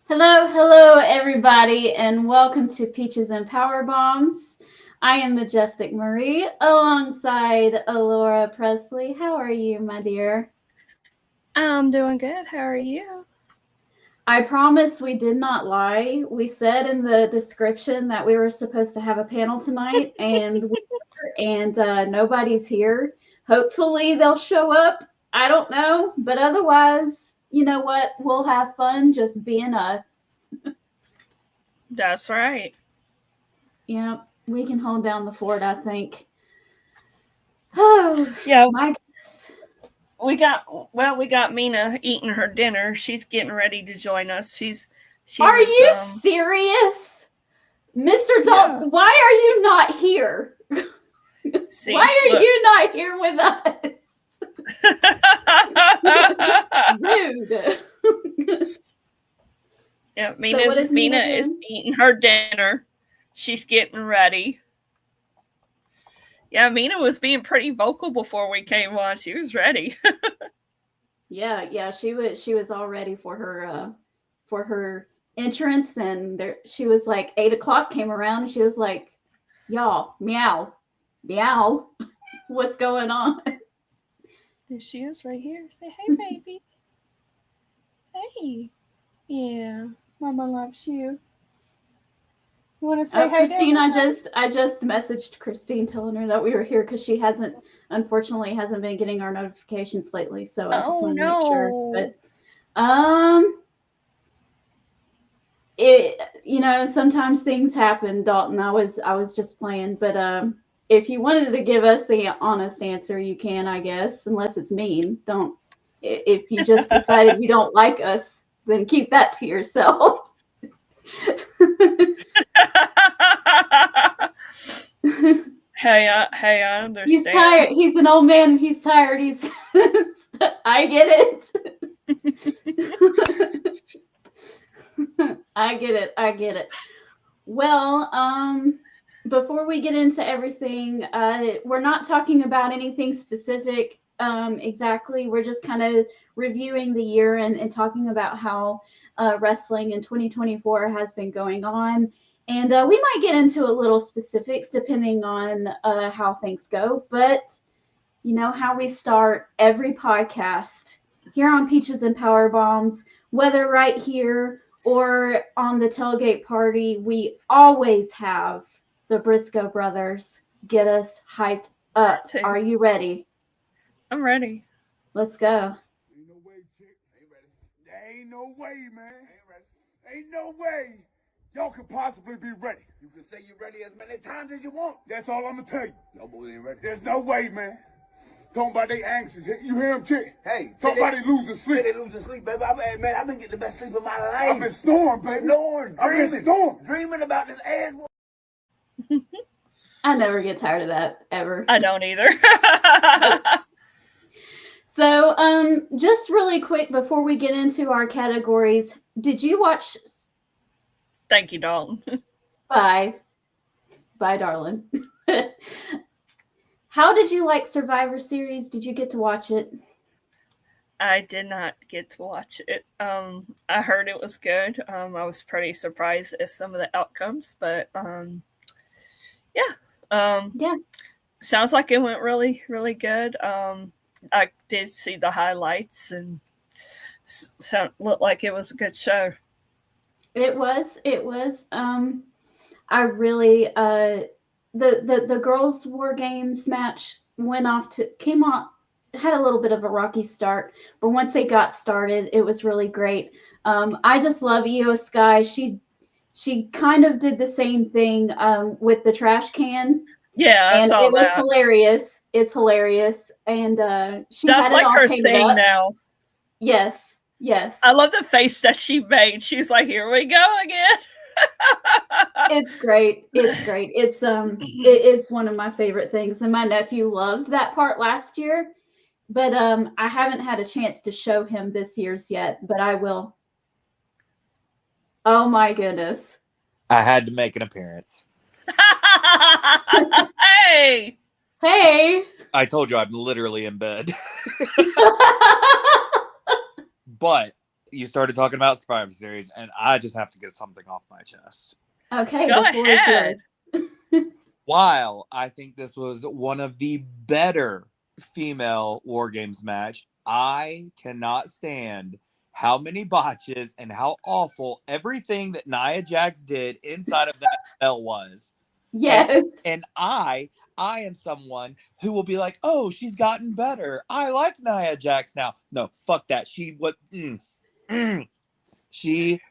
Hello, hello, everybody, and welcome to Peaches and Power Bombs. I am Majestic Marie alongside Alora Presley. How are you, my dear? I'm doing good. How are you? I promise we did not lie. We said in the description that we were supposed to have a panel tonight, and nobody's here. Hopefully, they'll show up. I don't know, but otherwise, you know what? We'll have fun just being us. That's right. Yeah, we can hold down the fort, I think. Oh Yeah, my goodness. we got Mina eating her dinner. She's getting ready to join us. She Are was you serious? Mr. yeah. Dalton, why are you not here? Why See, are look. you not here with us? Rude. Yeah, So what is Mina Mina is doing? eating her dinner. She's getting ready. Yeah, Mina was being pretty vocal before we came on. She was ready. Yeah, she was all ready for her entrance, and there she was like 8 o'clock came around and she was like, y'all, meow, meow, what's going on? There she is right here. Say hey, baby. Hey. Yeah, Mama loves you. You want to say hey to Christine, everybody? I just messaged Christine telling her that we were here because she hasn't, unfortunately, hasn't been getting our notifications lately. So I just Oh wanted to make sure. no. But um, it sometimes things happen. Dalton, I was just playing, but if you wanted to give us the honest answer, you can, I guess, unless it's mean. Don't. If you just decided you don't like us, then keep that to yourself. Hey, I He's understand. tired. He's an old man. He's tired. He's. I get it. I get it. I get it. Well, before we get into everything, we're not talking about anything specific exactly. We're just kind of reviewing the year and talking about how wrestling in 2024 has been going on. And we might get into a little specifics depending on how things go. But you know how we start every podcast here on Peaches and Power Bombs, whether right here or on the tailgate party, we always have the Briscoe brothers get us hyped up. Too. Are you ready? I'm ready. Let's go. Ain't no way, chick. Ain't ready. There ain't no way, man. Ain't ready. Ain't no way y'all could possibly be ready. You can say you're ready as many times as you want. That's all I'm gonna tell you. Y'all boys ain't ready. There's no way, man. Talking about they anxious. You hear him, chick? Hey, somebody losing sleep. They losing sleep, baby. Man, I've been getting the best sleep of my life. I've been snoring, baby. Snoring, I've been snoring. Dreaming about this ass. I never get tired of that ever. I don't either. So, just really quick before we get into our categories, did you watch Thank you, Dalton. Bye, bye, darling? How did you like Survivor Series? Did you get to watch it? I did not get to watch it. I heard it was good. I was pretty surprised at some of the outcomes, but yeah. Yeah. Sounds like it went really, really good. I did see the highlights and looked like it was a good show. It was. It was. I really the girls' war games match went off to came on had a little bit of a rocky start, but once they got started, it was really great. I just love Io Sky. She kind of did the same thing with the trash can, Yeah, I and saw it was that. hilarious. It's hilarious, and she That's had it like all her painted thing up. now. Yes, yes. I love the face that she made. She's like, "Here we go again." It's great. It's great. It's one of my favorite things. And my nephew loved that part last year, but I haven't had a chance to show him this year's yet, but I will. Oh my goodness. I had to make an appearance. Hey, Hey. I told you I'm literally in bed. But you started talking about Survivor Series, and I just have to get something off my chest. Okay, Go the floor is ahead. yours. While I think this was one of the better female War Games match, I cannot stand how many botches and how awful everything that Nia Jax did inside of that cell was. Yes. And I am someone who will be like, oh, she's gotten better. I like Nia Jax now. No, fuck that. She made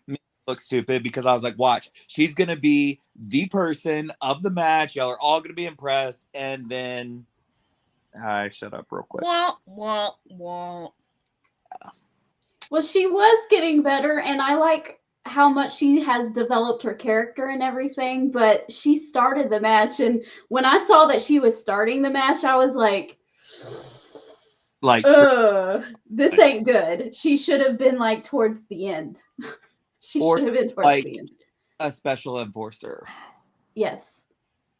me look stupid because I was like, watch, she's gonna be the person of the match. Y'all are all gonna be impressed, and then I shut up real quick. Wah, wah, wah. Well, she was getting better, and I like how much she has developed her character and everything, but she started the match, and when I saw that she was starting the match, I was like, Like, this ain't good. She should have been like towards the end. She Or, should have been towards like- the end. a special enforcer. Yes.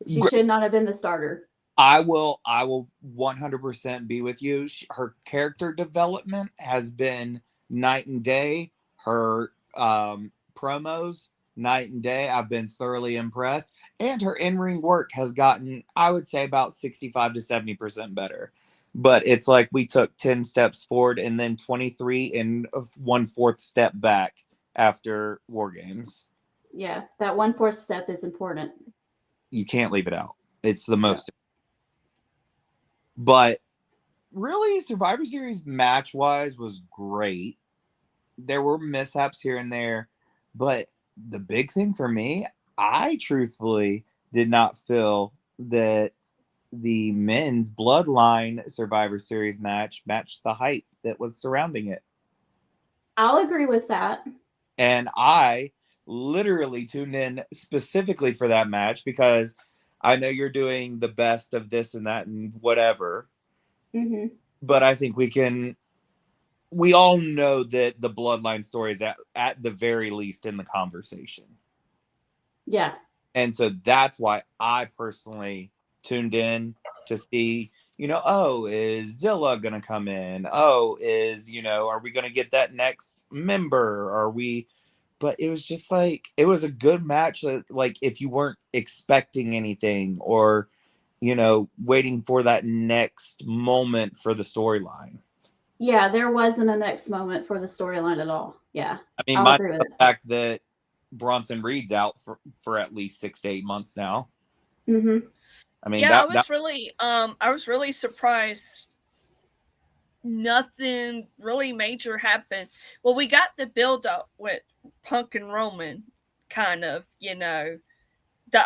She Gr- should not have been the starter. I will 100% be with you. Her character development has been night and day. Her promos, night and day. I've been thoroughly impressed. And her in-ring work has gotten, I would say, about 65 to 70% better. But it's like we took 10 steps forward and then 23 and 1/4 step back after War Games. Yeah, that 1/4 step is important. You can't leave it out. It's the most. But really, Survivor Series match-wise was great. There were mishaps here and there, but the big thing for me, I truthfully did not feel that the men's Bloodline Survivor Series match matched the hype that was surrounding it. I'll agree with that. And I literally tuned in specifically for that match because I know you're doing the best of this and that and whatever. Mm-hmm. But I think we all know that the Bloodline story is at the very least in the conversation. Yeah. And so that's why I personally tuned in to see, oh, is Zilla going to come in? Oh, are we going to get that next member? But it was just like, it was a good match. That, like, if you weren't expecting anything or, waiting for that next moment for the storyline. Yeah, there wasn't a next moment for the storyline at all. Yeah. I mean, I'll agree with the it. fact that Bronson Reed's out for at least 6 to 8 months now. Mm-hmm. I mean, Yeah, I was really surprised. Nothing really major happened. Well, we got the build up with Punk and Roman, kind of, the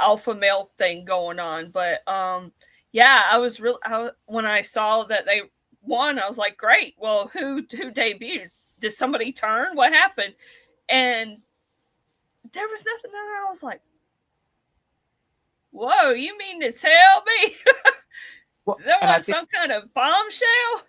alpha male thing going on. But yeah, when I saw that they won, I was like, great. Well, who debuted? Did somebody turn? What happened? And there was nothing there. I was like, whoa, you mean to tell me there was some kind of bombshell?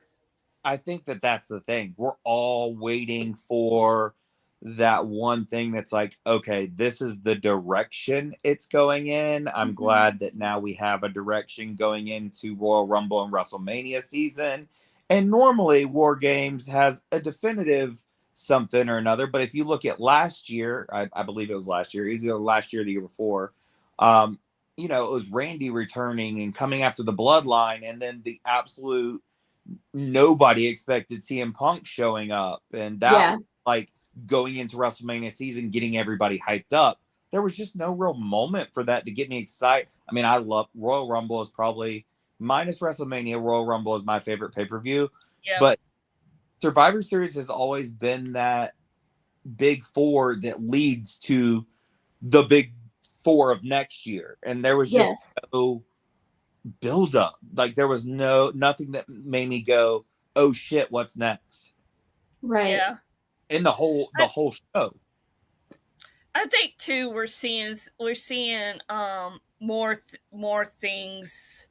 I think that's the thing. We're all waiting for that one thing that's like, okay, this is the direction it's going in. I'm glad that now we have a direction going into Royal Rumble and WrestleMania season. And normally War Games has a definitive something or another. But if you look at last year, I believe it was last year, either last year or the year before, it was Randy returning and coming after the Bloodline, and then the absolute nobody expected CM Punk showing up, and that was like going into WrestleMania season, getting everybody hyped up. There was just no real moment for that to get me excited. I mean, I love Royal Rumble is probably minus WrestleMania. Royal Rumble is my favorite pay-per-view, but Survivor Series has always been that big four that leads to the big four of next year, and there was just no build up. Like there was nothing that made me go, oh shit, what's next? Right. Yeah. In the whole show. I think too we're seeing more things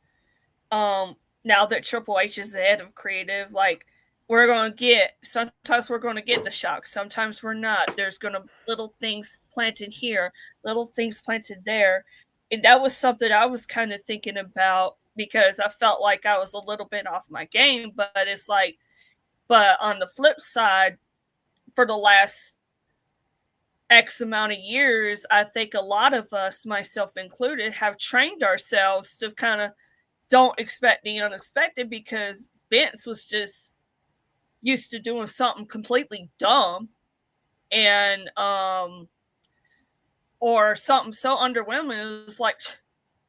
now that Triple H is the head of creative. Like sometimes we're going to get the shock, sometimes we're not. There's going to little things planted here, little things planted there. And that was something I was kind of thinking about because I felt like I was a little bit off my game. But it's like, but on the flip side, for the last X amount of years, I think a lot of us, myself included, have trained ourselves to kind of don't expect the unexpected, because Vince was just used to doing something completely dumb and or something so underwhelming. It was like,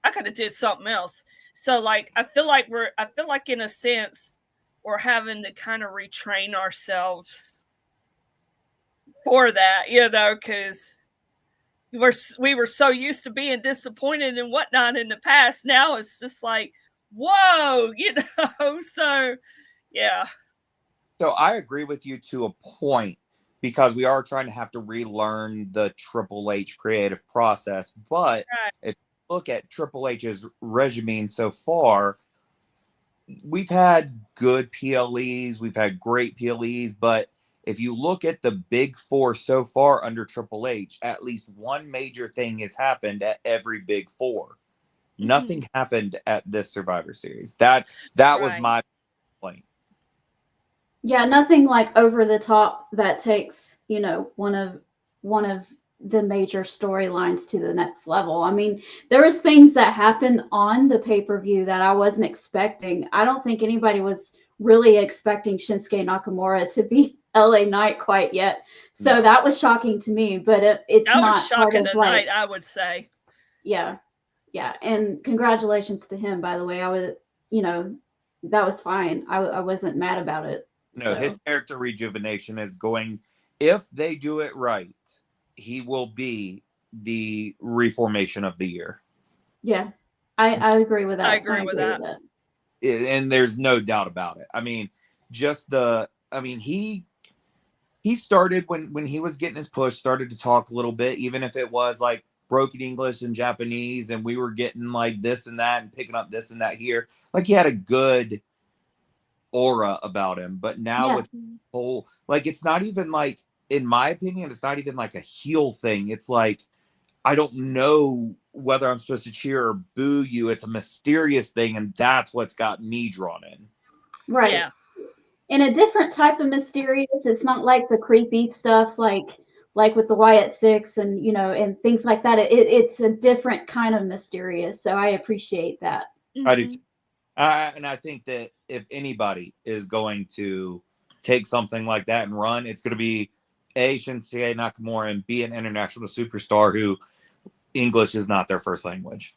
I could have did something else. So like I feel like in a sense we're having to kind of retrain ourselves for that, because we were so used to being disappointed and whatnot in the past. Now it's just like, whoa, So yeah. So I agree with you to a point, because we are trying to have to relearn the Triple H creative process. But Right. if you look at Triple H's regimen so far, we've had good PLEs, we've had great PLEs, but if you look at the big four so far under Triple H, at least one major thing has happened at every big four. Nothing happened at this Survivor Series. That was Right. my point. Yeah, nothing like over the top that takes, one of the major storylines to the next level. I mean, there was things that happened on the pay-per-view that I wasn't expecting. I don't think anybody was really expecting Shinsuke Nakamura to be LA Knight quite yet. So No. that was shocking to me, but it's That was not part shocking of tonight, I would say. Yeah. Yeah, and congratulations to him, by the way. I was, that was fine. I wasn't mad about it. No, So. his character rejuvenation is going, if they do it right, he will be the reformation of the year. Yeah, I agree with that. I agree with that. And there's no doubt about it. I mean, he started when he was getting his push, started to talk a little bit, even if it was like broken English and Japanese, and we were getting like this and that and picking up this and that here. Like, he had a good aura about him. But now with whole, like, it's not even like, in my opinion, it's not even like a heel thing. It's like, I don't know whether I'm supposed to cheer or boo you. It's a mysterious thing, and that's what's got me drawn in. Right. Yeah. In a different type of mysterious. It's not like the creepy stuff like with the Wyatt Six and and things like that. It's a different kind of mysterious. So I appreciate that. I do too. And I think that if anybody is going to take something like that and run, it's going to be A, Shinsuke Nakamura, and B, an international superstar who English is not their first language.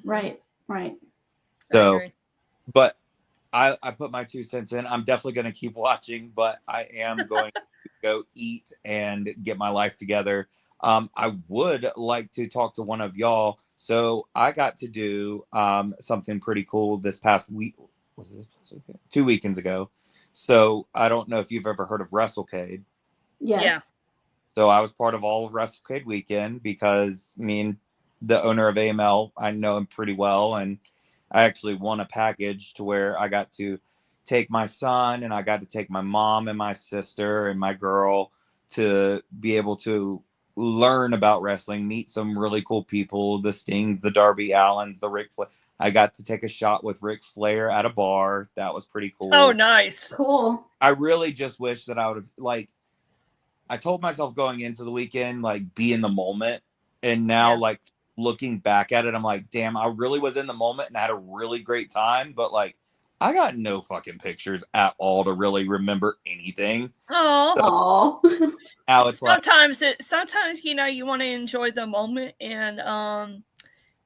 Right. So, but I put my 2 cents in. I'm definitely going to keep watching, but I am going to go eat and get my life together. I would like to talk to one of y'all. So I got to do something pretty cool this past week. Was this past weekend? 2 weekends ago. So I don't know if you've ever heard of WrestleCade. Yes. Yeah. So I was part of all of WrestleCade weekend, because me and the owner of AML, I know him pretty well, and I actually won a package to where I got to take my son, and I got to take my mom and my sister and my girl to be able to learn about wrestling, meet some really cool people, the Stings, the Darby Allens, the Ric Flair. I got to take a shot with Ric Flair at a bar. That was pretty cool. Oh, nice. Cool. I really just wish that I would have, I told myself going into the weekend, be in the moment. And now, looking back at it, I'm like, damn, I really was in the moment and had a really great time. But, I got no fucking pictures at all to really remember anything. Oh. So, now it's sometimes you want to enjoy the moment, and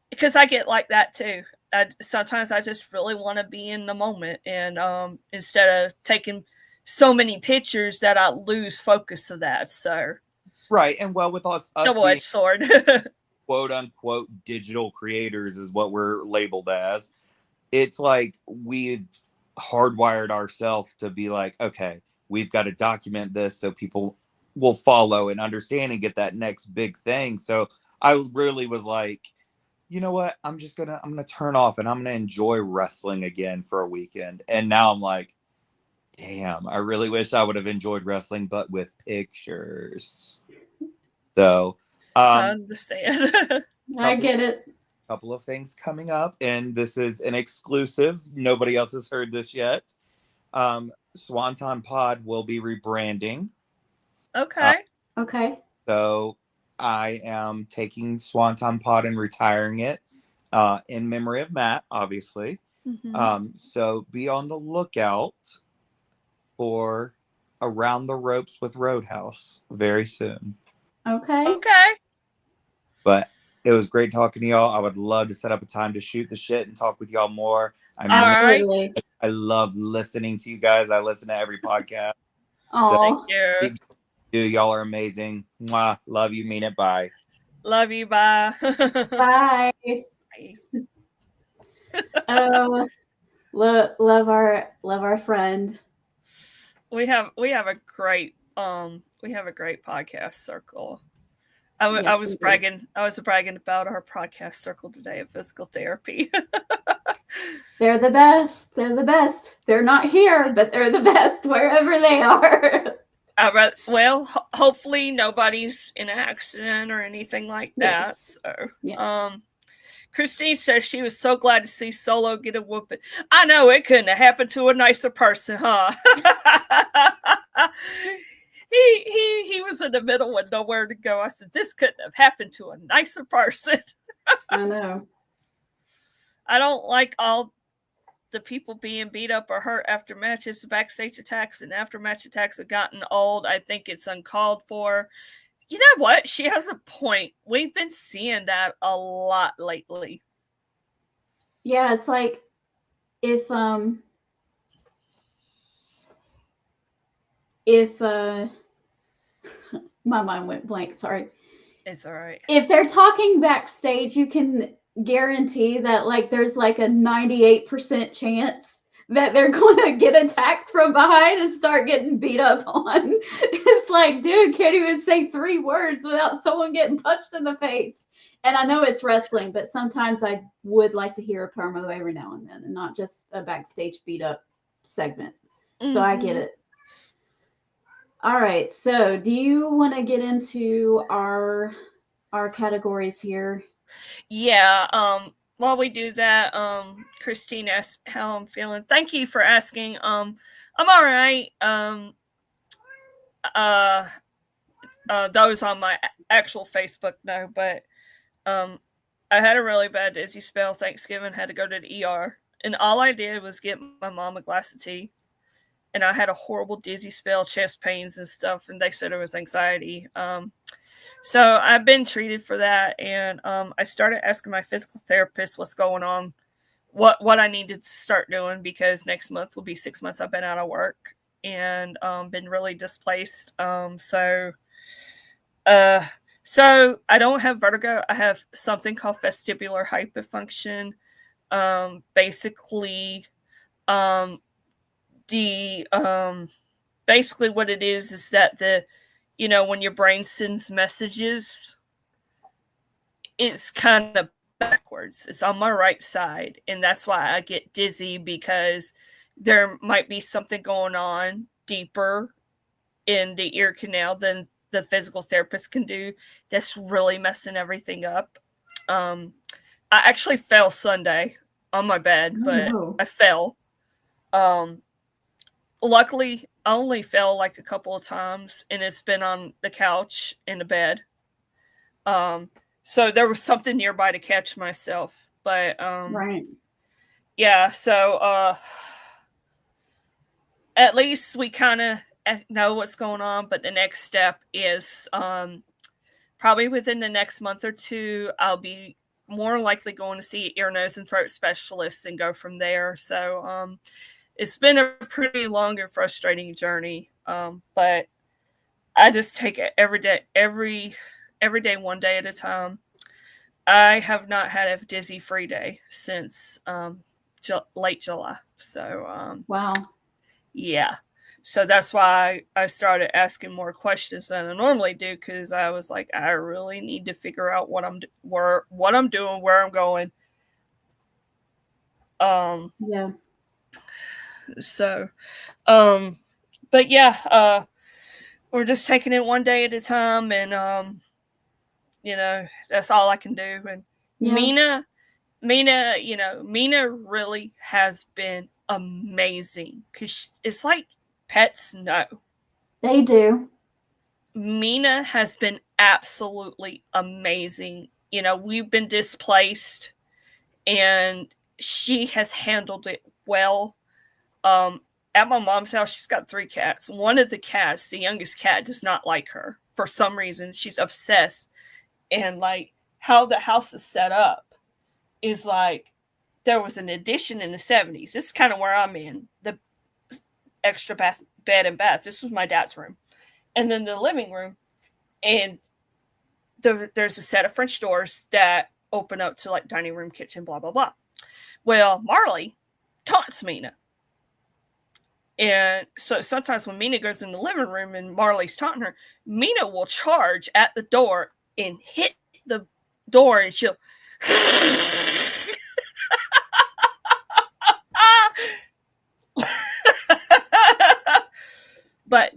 because I get like that too. Sometimes I just really want to be in the moment, and instead of taking so many pictures that I lose focus of that. So right, and well, with us double-edged sword, quote unquote digital creators is what we're labeled as. It's like we've hardwired ourselves to be like, okay, we've got to document this so people will follow and understand and get that next big thing. So I really was like, you know what? I'm gonna turn off and I'm gonna enjoy wrestling again for a weekend. And now I'm like, damn, I really wish I would have enjoyed wrestling, but with pictures. So I understand. I get it. Couple of things coming up, and this is an exclusive. Nobody else has heard this yet. Swanton Pod will be rebranding. Okay. Okay. So I am taking Swanton Pod and retiring it in memory of Matt, obviously. So be on the lookout for Around the Ropes with Roadhouse very soon. Okay. Okay. But it was great talking to y'all. I would love to set up a time to shoot the shit and talk with y'all more. All right. Absolutely. I love listening to you guys. I listen to every podcast. Thank Oh, you. Keep doing- y'all are amazing. Mwah. Love you. Mean it. Bye. Love you. Bye. bye. Oh, love our friend. We have a great podcast circle. I Yes, was we do. bragging about our podcast circle today of physical therapy. They're the best. They're the best. They're not here, but they're the best wherever they are. Well, hopefully nobody's in an accident or anything like that. Yes. So, Yes. Christine says she was so glad to see Solo get a whooping. I know it couldn't have happened to a nicer person, huh? He was in the middle with nowhere to go. I said, this couldn't have happened to a nicer person. I know. I don't like all the people being beat up or hurt after matches. Backstage attacks and after match attacks have gotten old. I think it's uncalled for. You know what? She has a point. We've been seeing that a lot lately. Yeah, it's like if my mind went blank, sorry. It's all right. If they're talking backstage, you can guarantee that like there's like a 98% chance that they're going to get attacked from behind and start getting beat up on. It's like, dude, can't even say 3 words without someone getting punched in the face. And I know it's wrestling, but sometimes I would like to hear a promo every now and then and not just a backstage beat up segment. So I get it. All right. So do you want to get into our categories here? Yeah. While we do that, Christine asked how I'm feeling. Thank you for asking. I'm all right. Those on my actual Facebook know, but I had a really bad dizzy spell Thanksgiving, had to go to the ER, and all I did was get my mom a glass of tea, and I had a horrible dizzy spell, chest pains and stuff, and they said it was anxiety. So I've been treated for that, and I started asking my physical therapist what's going on, what I needed to start doing, because next month will be 6 months I've been out of work and been really displaced. So I don't have vertigo. I have something called vestibular hyperfunction. Basically, basically what it is that when your brain sends messages, it's kind of backwards. It's on my right side, and that's why I get dizzy, because there might be something going on deeper in the ear canal than the physical therapist can do that's really messing everything up. I actually fell Sunday on my bed, but no. I fell. Luckily, I only fell like a couple of times, and it's been on the couch in the bed. So there was something nearby to catch myself. But Right. yeah, so at least we kind of know what's going on. But the next step is probably within the next month or two, I'll be more likely going to see ear, nose, and throat specialists and go from there. So it's been a pretty long and frustrating journey, but I just take it every day, one day at a time. I have not had a dizzy-free day since late July. So wow. Yeah. So that's why I started asking more questions than I normally do, because I was like, I really need to figure out what I'm doing, where I'm going. Yeah. So, but yeah, we're just taking it one day at a time, and that's all I can do. And Yeah. Mina really has been amazing, because it's like pets know. They do. Mina has been absolutely amazing. We've been displaced, and she has handled it well. At my mom's house, she's got 3 cats. One of the cats, the youngest cat, does not like her for some reason. She's obsessed. And like how the house is set up is like there was an addition in the 70s. This is kind of where I'm in. The extra bed and bath. This was my dad's room. And then the living room. And there's a set of French doors that open up to like dining room, kitchen, blah, blah, blah. Well, Marley taunts Mina. And so sometimes when Mina goes in the living room and Marley's taunting her, Mina will charge at the door and hit the door, and she'll but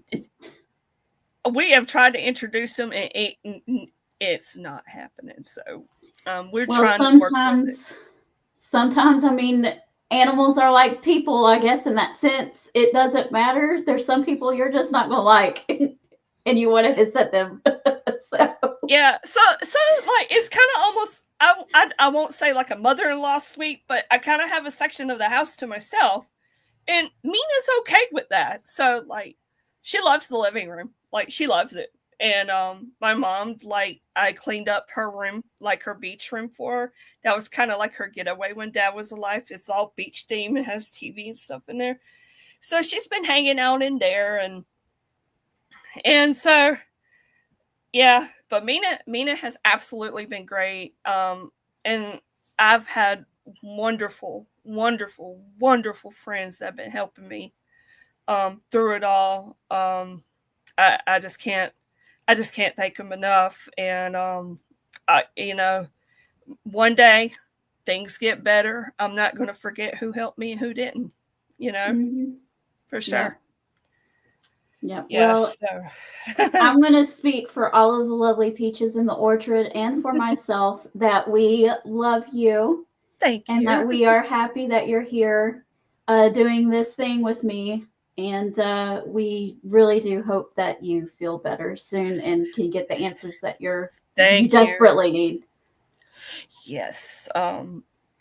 we have tried to introduce them, and it's not happening. So we're trying to work with it. Sometimes, I mean, animals are like people, I guess, in that sense. It doesn't matter. There's some people you're just not gonna like, and you want to hiss at them. Yeah, so like it's kind of almost I won't say like a mother-in-law suite, but I kind of have a section of the house to myself, and Mina's okay with that. So like she loves the living room, like she loves it. And my mom, like, I cleaned up her room, like her beach room for her. That was kind of like her getaway when Dad was alive. It's all beach themed. It has TV and stuff in there. So she's been hanging out in there, and so yeah. But Mina has absolutely been great. And I've had wonderful, wonderful, wonderful friends that have been helping me through it all. I just can't thank them enough. And one day things get better. I'm not going to forget who helped me and who didn't. For sure. Yeah. Yeah, Well, so. I'm going to speak for all of the lovely peaches in the orchard and for myself that we love you. Thank you. And that we are happy that you're here doing this thing with me. And we really do hope that you feel better soon and can get the answers that you desperately need. Yes.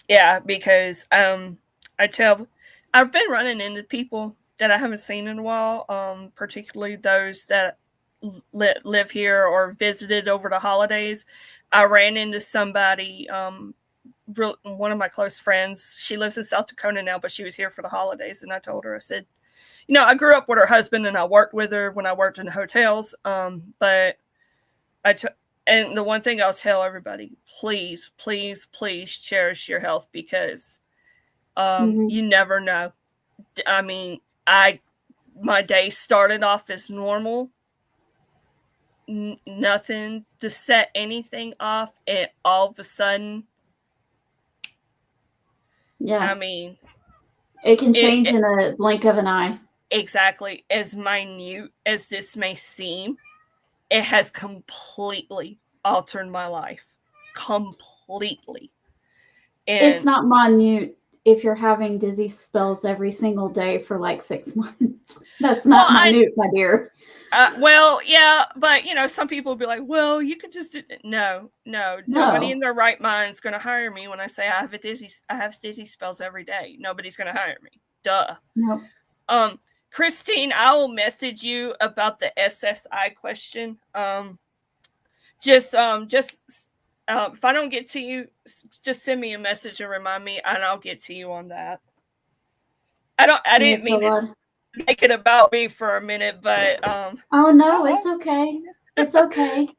Yeah, because I've been running into people that I haven't seen in a while, particularly those that live here or visited over the holidays. I ran into somebody, one of my close friends. She lives in South Dakota now, but she was here for the holidays. And I told her, I said, I grew up with her husband and I worked with her when I worked in hotels. But and the one thing I'll tell everybody, please, please, please cherish your health, because you never know. I mean, my day started off as normal, nothing to set anything off, and all of a sudden, yeah, I mean, it can change in a blink of an eye. Exactly. As minute as this may seem, it has completely altered my life. Completely. And it's not minute if you're having dizzy spells every single day for like 6 months. That's not minute, my dear. Well, yeah, but some people will be like, well, you could just do it. No. Nobody in their right mind is going to hire me when I say I have dizzy spells every day. Nobody's going to hire me. Duh. Nope. Christine, I will message you about the SSI question. If I don't get to you, just send me a message and remind me, and I'll get to you on that. I didn't mean to make it about me for a minute, but oh no, it's okay. It's okay.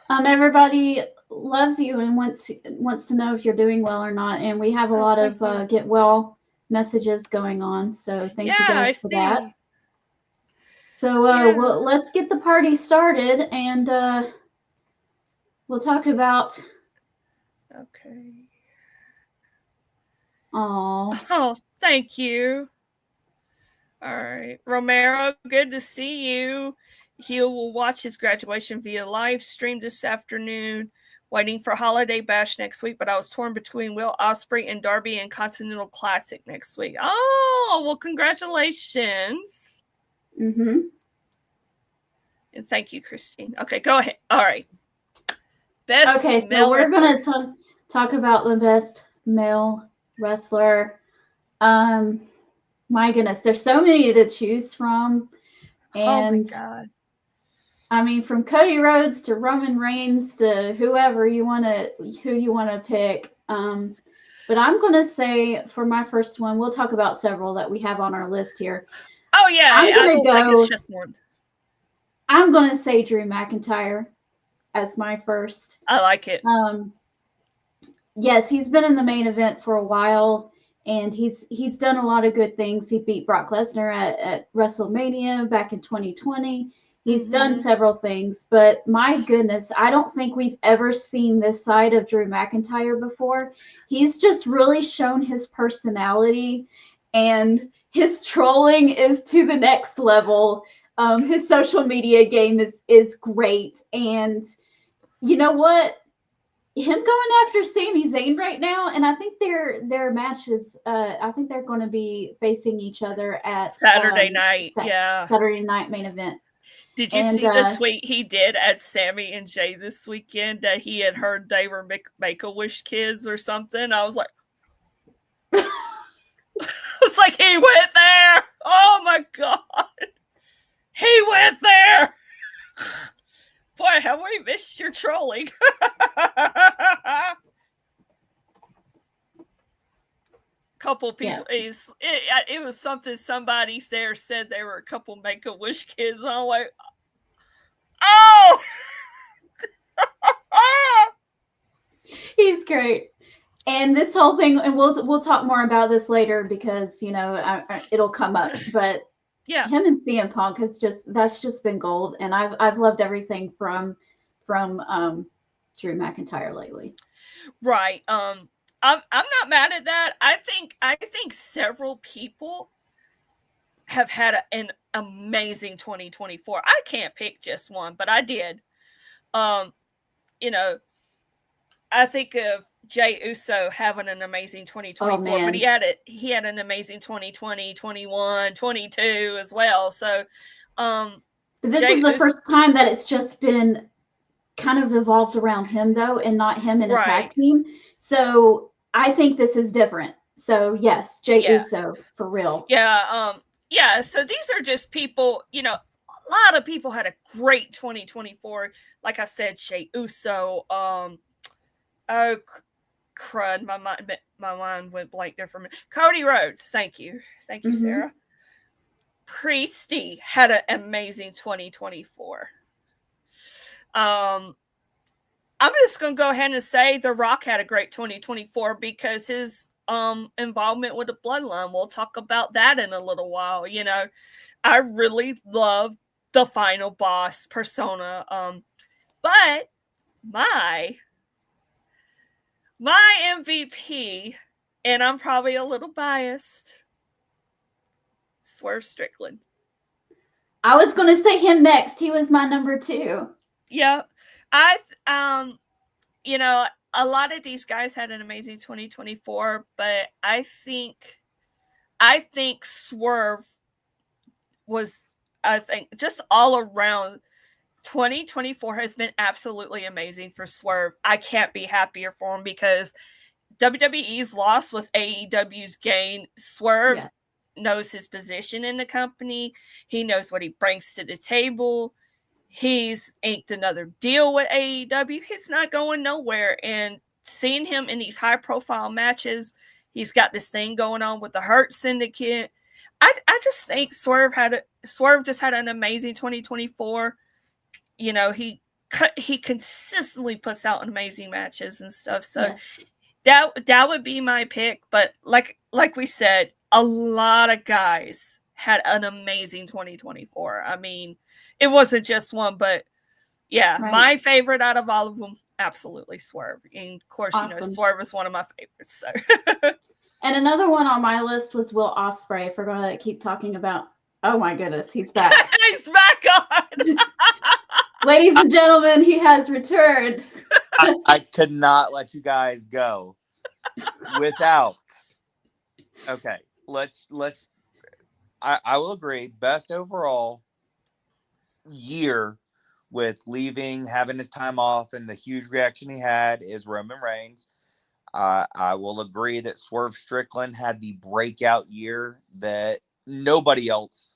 Everybody loves you and wants to know if you're doing well or not, and we have a lot of get well messages going on. So thank you guys for that. So well, let's get the party started, and we'll talk about. Okay. Oh, thank you. All right, Romero, good to see you. He will watch his graduation via live stream this afternoon. Waiting for Holiday Bash next week, but I was torn between Will Ospreay and Darby and Continental Classic next week. Oh, well, congratulations. And thank you, Christine. Okay, go ahead. All right. Best Okay, so male we're wrestler. gonna talk about the best male wrestler. My goodness, there's so many to choose from, Oh my and God. I mean, from Cody Rhodes to Roman Reigns to whoever who you wanna pick. But I'm gonna say for my first one, we'll talk about several that we have on our list here. Oh yeah, I'm I gonna don't think it's go. just one. I'm gonna say Drew McIntyre as my first. I like it. Yes, he's been in the main event for a while, and he's done a lot of good things. He beat Brock Lesnar at WrestleMania back in 2020. He's done several things, but my goodness, I don't think we've ever seen this side of Drew McIntyre before. He's just really shown his personality, and his trolling is to the next level. His social media game is great, and you know what? Him going after Sami Zayn right now, and I think their matches. I think they're going to be facing each other at Saturday night. Yeah. Saturday night main event. Did you see the tweet he did at Sammy and Jay this weekend that he had heard they were Make-A-Wish kids or something? I was like, it's like he went there. Oh my God, he went there. Boy, have we missed your trolling? Couple people, yeah. It was something somebody there said they were a couple Make-A-Wish kids. And I'm like, oh, he's great. And this whole thing, and we'll talk more about this later because it'll come up. But yeah, him and CM Punk that's just been gold, and I've loved everything from Drew McIntyre lately. Right. I'm not mad at that. I think several people have had an amazing 2024. I can't pick just one, but I did. I think of Jey Uso having an amazing 2024, but he had an amazing 2020, 21, 22 as well. So, but this is the first time that it's just been kind of evolved around him though, and not him in a tag team. So I think this is different. So yes, Jey Uso for real. Yeah. So these are just people, a lot of people had a great 2024. Like I said, Jey Uso, oh crud, my mind went blank there for a minute. Cody Rhodes, thank you, Sarah. Priesty had an amazing 2024. I'm just gonna go ahead and say The Rock had a great 2024 because his involvement with the Bloodline. We'll talk about that in a little while. I really love the Final Boss persona. But my MVP, and I'm probably a little biased, Swerve Strickland. I was going to say him next. He was my number 2. Yeah. A lot of these guys had an amazing 2024, but I think Swerve was, just all around 2024 has been absolutely amazing for Swerve. I can't be happier for him because WWE's loss was AEW's gain. Swerve knows his position in the company. He knows what he brings to the table. He's inked another deal with AEW. He's not going nowhere. And seeing him in these high-profile matches, he's got this thing going on with the Hurt Syndicate. I just think Swerve just had an amazing 2024. He consistently puts out amazing matches and stuff. So that would be my pick. But like we said, a lot of guys had an amazing 2024. I mean, it wasn't just one, but my favorite out of all of them, absolutely Swerve. And of course, Swerve is one of my favorites. So. And another one on my list was Will Ospreay. If we're going to keep talking about, oh my goodness, he's back. He's back on. Ladies and gentlemen, he has returned. I could not let you guys go without. Okay, let's. I will agree. Best overall year with leaving, having his time off, and the huge reaction he had is Roman Reigns. I will agree that Swerve Strickland had the breakout year that nobody else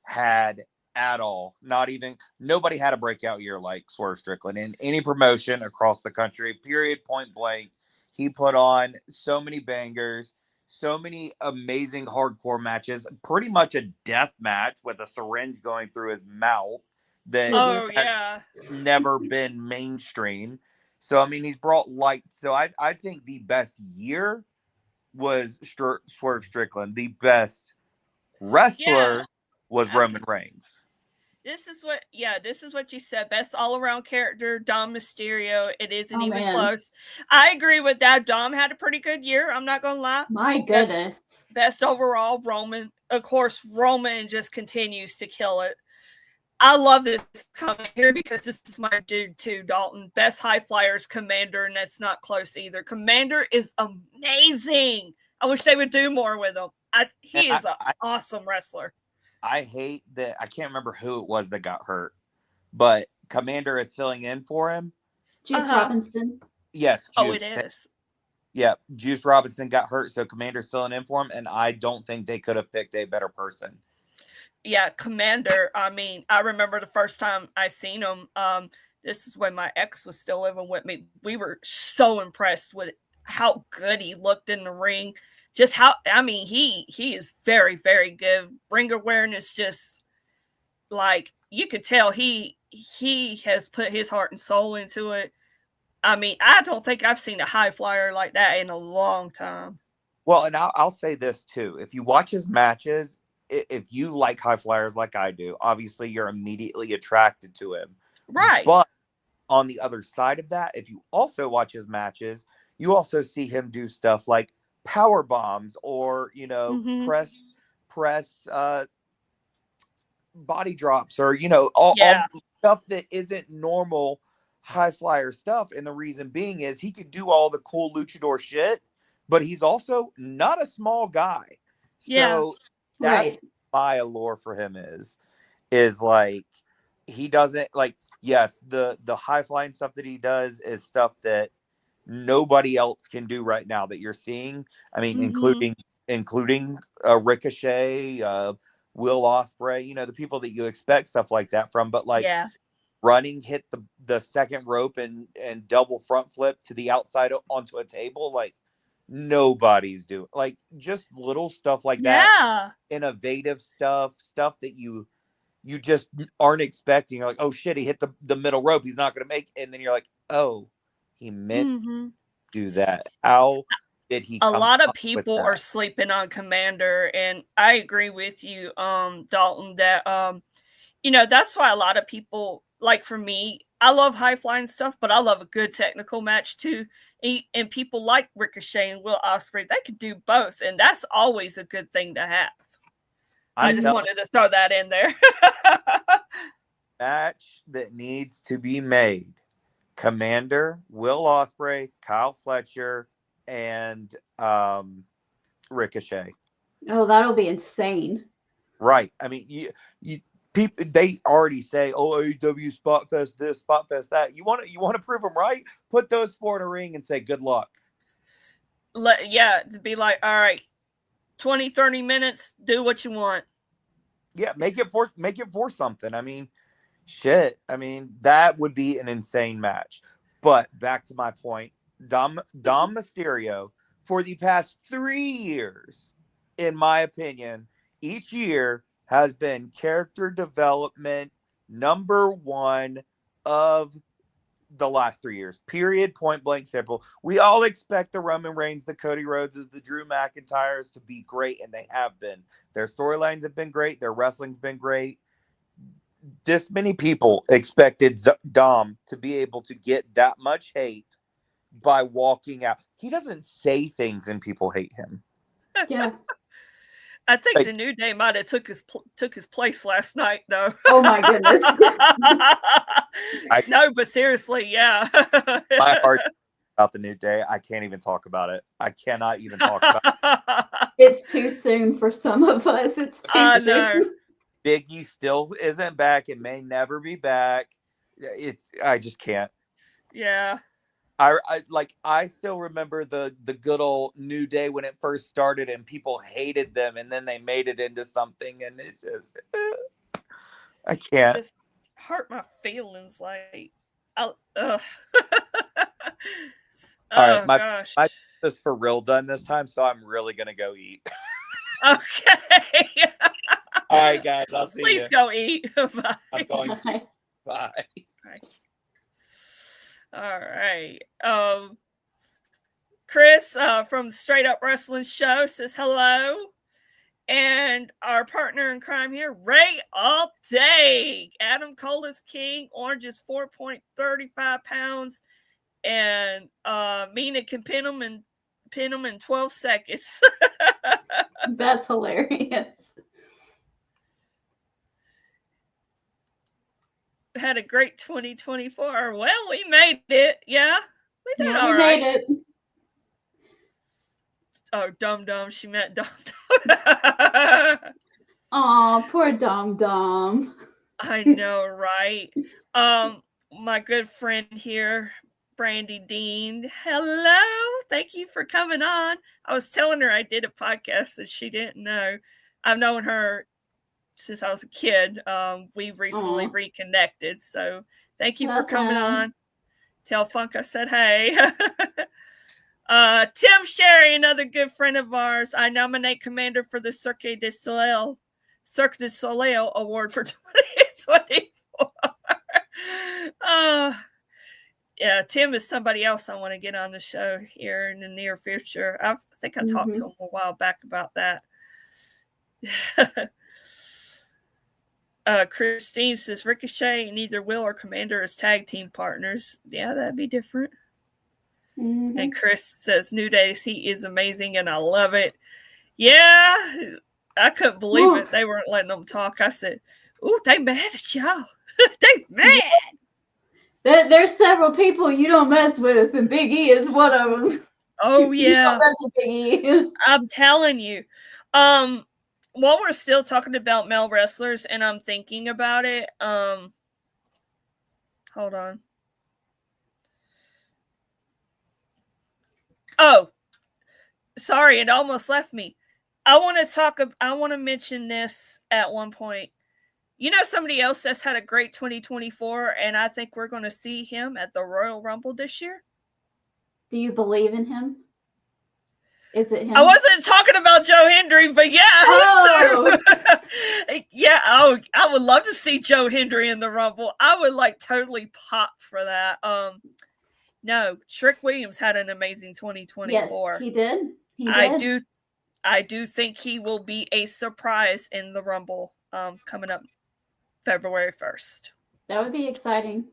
had at all. Not even nobody had a breakout year like Swerve Strickland in any promotion across the country. Period. Point blank. He put on so many bangers, so many amazing hardcore matches. Pretty much a death match with a syringe going through his mouth that Oh has yeah. never been mainstream. So I mean, he's brought light. So I think the best year was Swerve Strickland. The best Yeah. wrestler was Abs- Roman Reigns. This is what you said. Best all around character, Dom Mysterio. It isn't Oh even man, close. I agree with that. Dom had a pretty good year. I'm not gonna lie. my Best goodness. best overall, Roman. Of course, Roman just continues to kill it. I love this coming here because this is my dude too, Dalton. Best high flyers, Commander, and that's not close either. Commander is amazing. I wish they would do more with him. He is an awesome wrestler. I hate that. I can't remember who it was that got hurt, but Commander is filling in for him. Juice Robinson. Yes, Juice. Oh, it is. Yeah, Juice Robinson got hurt, so Commander's filling in for him, and I don't think they could have picked a better person. Yeah, Commander. I mean, I remember the first time I seen him. This is when my ex was still living with me. We were so impressed with how good he looked in the ring. Just how, I mean, he is very, very good. Ring awareness, just like you could tell he has put his heart and soul into it. I mean, I don't think I've seen a high flyer like that in a long time. Well, and I'll say this too. If you watch his matches, if you like high flyers like I do, obviously you're immediately attracted to him. Right. But on the other side of that, if you also watch his matches, you also see him do stuff like power bombs or, press body drops or, all stuff that isn't normal high flyer stuff. And the reason being is he could do all the cool luchador shit, but he's also not a small guy. So that's my allure for him is like, he doesn't like, yes, the high flying stuff that he does is stuff that nobody else can do right now that you're seeing. I mean, including Ricochet, Will Ospreay, the people that you expect stuff like that from, but like running, hit the second rope and double front flip to the outside onto a table, like nobody's doing, like just little stuff like that. Innovative stuff that you just aren't expecting. You're like, oh shit, he hit the middle rope, he's not gonna make it. And then you're like, oh, he meant to do that. How did he a lot of people are sleeping on Commander, and I agree with you, Dalton, that that's why a lot of people, like for me, I love high flying stuff, but I love a good technical match too. And people like Ricochet and Will Ospreay, they could do both, and that's always a good thing to have. I just wanted to throw that in there. Match that needs to be made: Commander, Will Ospreay, Kyle Fletcher, and Ricochet. Oh, that'll be insane. Right. I mean, you people, they already say, oh, AEW Spot Fest this, Spot Fest that. You want to prove them right? Put those four in a ring and say good luck. To be like, all right, 20, 30 minutes, do what you want. Yeah, make it for something. I mean, shit. I mean, that would be an insane match. But back to my point, Dom Mysterio, for the past 3 years, in my opinion, each year has been character development number one of the last 3 years. Period. Point blank simple. We all expect the Roman Reigns, the Cody Rhodeses, the Drew McIntyres to be great, and they have been. Their storylines have been great. Their wrestling's been great. This many people expected Dom to be able to get that much hate by walking out. He doesn't say things and people hate him. Yeah. I think the New Day might have took his place last night, though. Oh my goodness. No, but seriously, yeah. My heart about the New Day. I can't even talk about it. I cannot even talk about it. It's too soon for some of us. It's too soon. Biggie still isn't back and may never be back. I just can't. Yeah. I still remember the good old New Day when it first started and people hated them and then they made it into something and it's just I It can't. just hurt my feelings. Like, ugh. All right, Oh my gosh. is for real done this time, so I'm really gonna go eat. Okay. All right, guys, I'll see Please you. go eat. Bye. I'm going to. Bye. Bye. All right. Chris from the Straight Up Wrestling Show says hello. And our partner in crime here, Ray All Day. Adam Cole is king. Orange is 4.35 pounds. And Mina can pin him in 12 seconds. That's hilarious. Had a great 2024. Well, we made it. Yeah. We did all right. Made it. Oh, Dum Dum. She meant Dum Dum. Aw, poor Dum Dum. I know, right? My good friend here, Brandy Dean. Hello. Thank you for coming on. I was telling her I did a podcast and she didn't know. I've known her since I was a kid. We recently reconnected. So thank you for coming on. Tell Funk I said hey. Tim Sherry, another good friend of ours. I nominate Commander for the Cirque du Soleil Award for 2024. Yeah, Tim is somebody else I want to get on the show here in the near future. I think I talked to him a while back about that. Christine says Ricochet and either Will or Commander as tag team partners. Yeah, that'd be different. And Chris says New Days, he is amazing and I love it. Yeah, I couldn't believe it. They weren't letting them talk. I said, "Ooh, they mad at y'all. They mad." There's several people you don't mess with, and Big E is one of them. Oh yeah, you don't mess with Big E. I'm telling you. While we're still talking about male wrestlers, and I'm thinking about it. Hold on. Oh, sorry, it almost left me. I want to mention this at one point. You know, somebody else that's had a great 2024, and I think we're going to see him at the Royal Rumble this year. Do you believe in him? Is it him? I wasn't talking about Joe Hendry, but yeah, yeah. Oh, I would love to see Joe Hendry in the Rumble. I would totally pop for that. No, Trick Williams had an amazing 2024. Yes, he did. I do think he will be a surprise in the Rumble coming up February 1st. That would be exciting.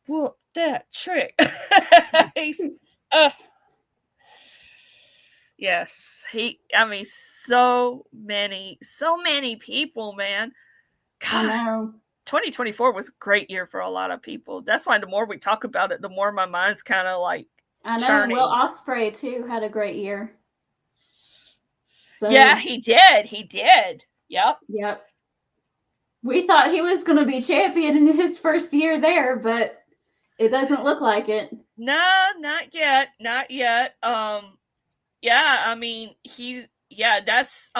Well, that Trick. Yes, so many people, man. God, I know. 2024 was a great year for a lot of people. That's why the more we talk about it, the more my mind's kind of I know. churning. Will Ospreay too had a great year. So, yeah, he did. Yep. We thought he was going to be champion in his first year there, but it doesn't look like it. No, not yet. Yeah, I mean, that's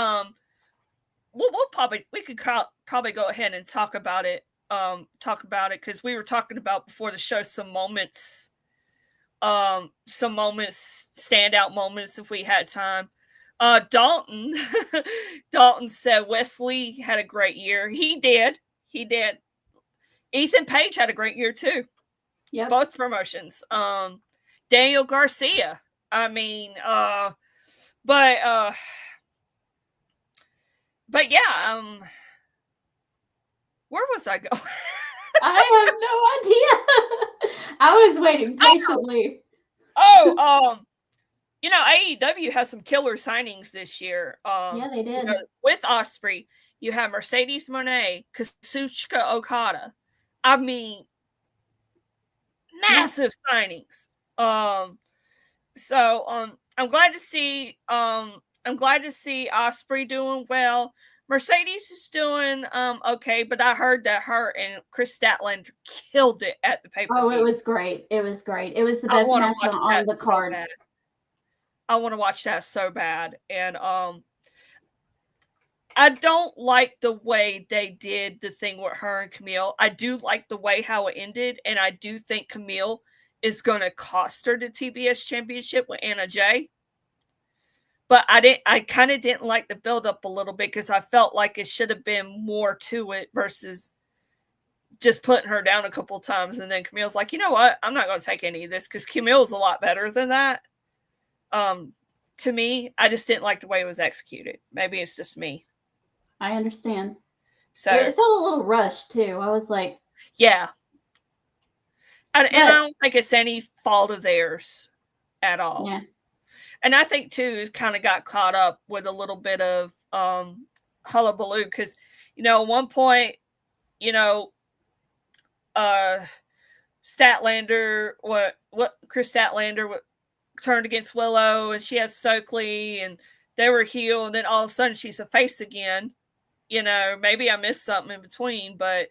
we could probably go ahead and talk about it because we were talking about before the show some standout moments if we had time. Dalton said Wesley had a great year. He did. Ethan Page had a great year too. Yeah, both promotions. Daniel Garcia. I mean, but yeah, where was I going? I have no idea. I was waiting patiently. You know, AEW has some killer signings this year. Yeah, they did. You know, with Ospreay, you have Mercedes Moné, Kazuchika Okada. I mean, massive signings. So I'm glad to see Ospreay doing well. Mercedes is doing okay, but I heard that her and Chris Statlander killed it at the pay-per-view. Oh, it was great. It was great. It was the I best want to match watch on that the so card. bad. I want to watch that so bad. And I don't like the way they did the thing with her and Camille. I do like the way how it ended, and I do think Camille is going to cost her the TBS championship with Anna Jay. But I kind of didn't like the build up a little bit because I felt like it should have been more to it versus just putting her down a couple of times. And then Camille's like, you know what? I'm not going to take any of this because Camille's a lot better than that. To me, I just didn't like the way it was executed. Maybe it's just me. I understand. So it felt a little rushed too. I was like, yeah. And I don't think it's any fault of theirs at all. Yeah. And I think too, it kind of got caught up with a little bit of hullabaloo because, at one point, Statlander, Chris Statlander turned against Willow, and she had Stokely, and they were heel, and then all of a sudden she's a face again. Maybe I missed something in between, but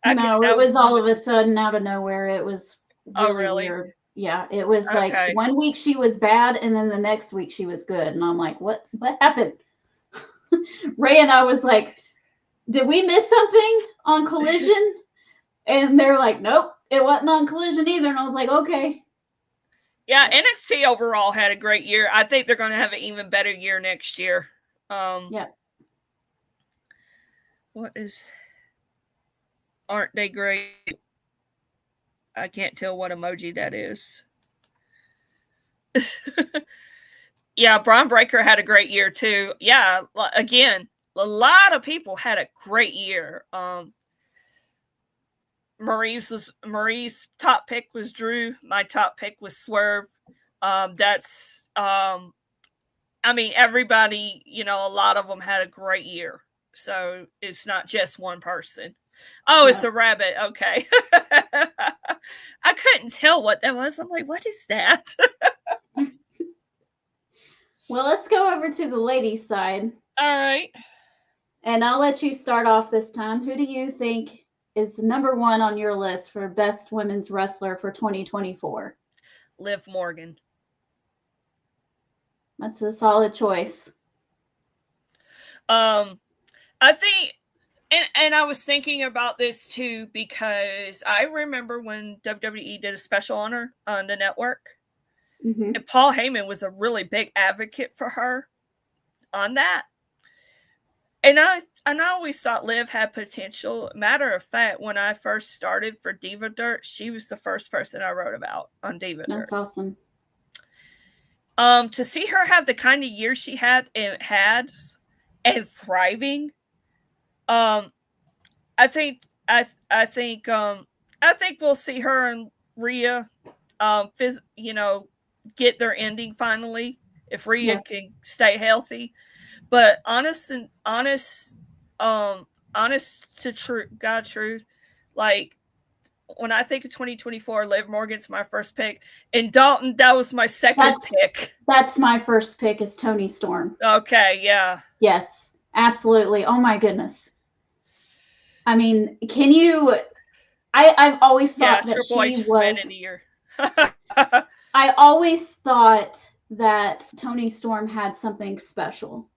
it was all of a sudden out of nowhere. It was really weird. Yeah, it was like 1 week she was bad, and then the next week she was good, and I'm like, what happened? Ray and I was like, did we miss something on Collision? And they're like, nope, it wasn't on Collision either. And I was like, okay. Yeah, NXT overall had a great year. I think they're going to have an even better year next year. Yeah. Aren't they great? I can't tell what emoji that is. Yeah, Braun Breaker had a great year too. Yeah, again, a lot of people had a great year. Marie's top pick was Drew. My top pick was Swerve. Everybody, a lot of them had a great year. So it's not just one person. Oh, it's a rabbit. Okay. I couldn't tell what that was. I'm like, what is that? Well, let's go over to the ladies' side. All right. And I'll let you start off this time. Who do you think is number one on your list for best women's wrestler for 2024? Liv Morgan. That's a solid choice. I think, and I was thinking about this too, because I remember when WWE did a special on her on the network, and Paul Heyman was a really big advocate for her on that. And I always thought Liv had potential. Matter of fact, when I first started for Diva Dirt, she was the first person I wrote about on Diva Dirt. That's awesome. To see her have the kind of year she had and thriving, I think we'll see her and Rhea, get their ending finally if Rhea can stay healthy. But honest to truth, like when I think of 2024, Liv Morgan's my first pick, and Dalton, that was my second pick. That's my first pick is Toni Storm. Okay, yeah. Yes, absolutely. Oh my goodness. I mean, can you? I've always thought that she was. I always thought that Toni Storm had something special.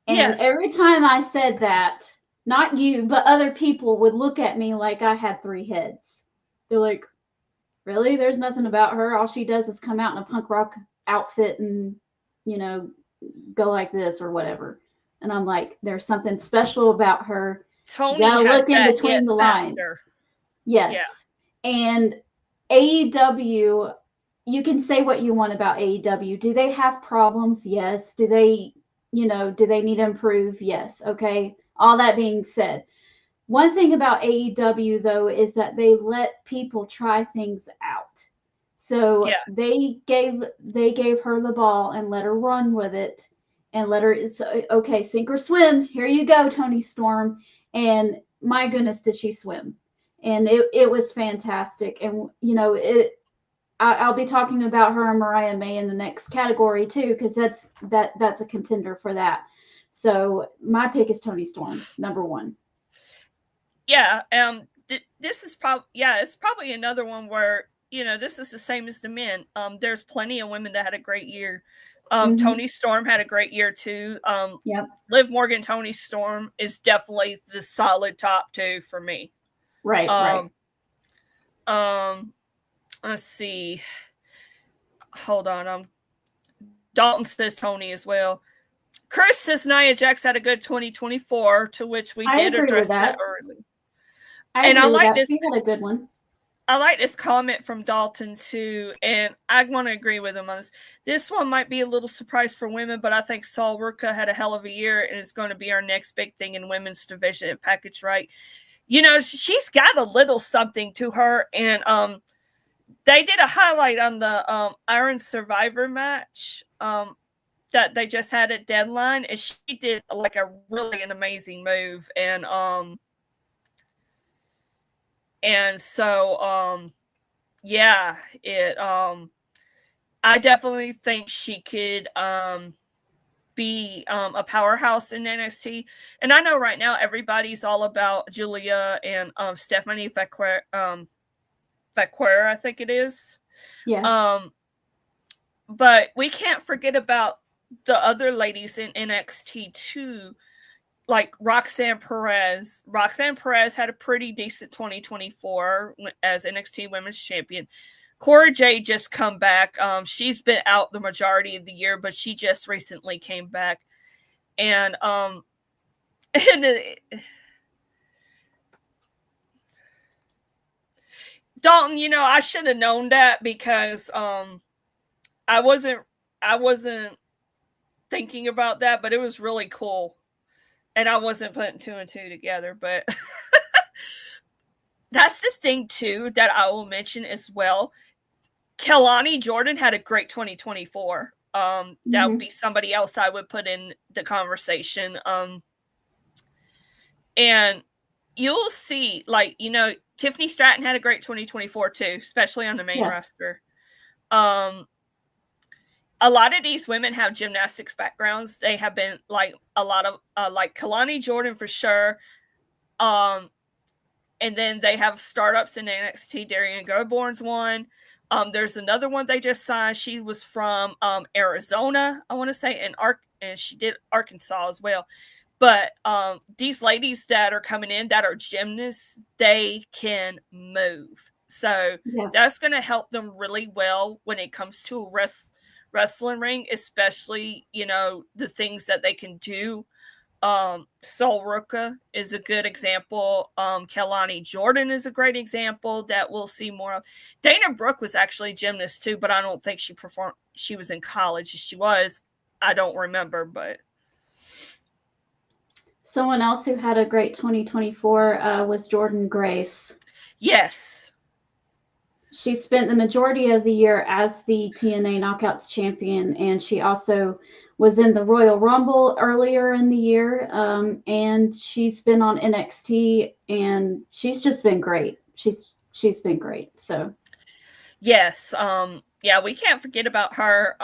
And every time I said that, not you, but other people would look at me like I had three heads. They're like, really? There's nothing about her. All she does is come out in a punk rock outfit and, go like this or whatever. And I'm like, there's something special about her. Toni you gotta has look in between the lines. Yes. Yeah. And AEW, you can say what you want about AEW. Do they have problems? Yes. Do they need to improve? Yes. Okay. All that being said, one thing about AEW though is that they let people try things out. So they gave her the ball and let her run with it and let her okay, sink or swim. Here you go, Toni Storm. And my goodness, did she swim? And it was fantastic. And I'll be talking about her and Mariah May in the next category too, because that's a contender for that. So my pick is Toni Storm, number one. Yeah. This is it's probably another one where, this is the same as the men. There's plenty of women that had a great year. Toni Storm had a great year too. Yep. Liv Morgan, Toni Storm is definitely the solid top two for me. Right, right. Let's see. Hold on. Dalton says Toni as well. Chris says Nia Jax had a good 2024, to which we did address that early. I like this. She had a good one. I like this comment from Dalton too, and I want to agree with him on this. This one might be a little surprise for women, but I think Sol Ruka had a hell of a year, and it's going to be our next big thing in women's division at Package Right. She's got a little something to her, and they did a highlight on the Iron Survivor match that they just had at Deadline, and she did like an amazing move, and so I definitely think she could be a powerhouse in NXT. And I know right now everybody's all about Julia and Stephanie Vaquera, I think it is. Yeah. But we can't forget about the other ladies in NXT too, like Roxanne Perez. Roxanne Perez had a pretty decent 2024 as NXT Women's Champion. Cora Jade just come back. She's been out the majority of the year, but she just recently came back. And Dalton, I should have known that because I wasn't thinking about that, but it was really cool. And I wasn't putting two and two together, but that's the thing too that I will mention as well. Kelani Jordan had a great 2024. That would be somebody else I would put in the conversation. And you'll see, Tiffany Stratton had a great 2024 too, especially on the main roster. A lot of these women have gymnastics backgrounds. They have been like a lot of like Kelani Jordan for sure. And then they have startups in NXT. Darian Goborn's one. There's another one they just signed. She was from Arizona, I want to say, and she did Arkansas as well. But these ladies that are coming in that are gymnasts, they can move. So that's going to help them really well when it comes to a wrestling ring, especially, the things that they can do. Sol Ruka is a good example. Kelani Jordan is a great example that we'll see more of. Dana Brooke was actually a gymnast too, but I don't think she performed. She was in college. She was. I don't remember, but. Someone else who had a great 2024 was Jordan Grace. Yes. She spent the majority of the year as the TNA Knockouts champion, and she also was in the Royal Rumble earlier in the year, and she's been on NXT, and she's just been great. She's been great. So, yes, we can't forget about her.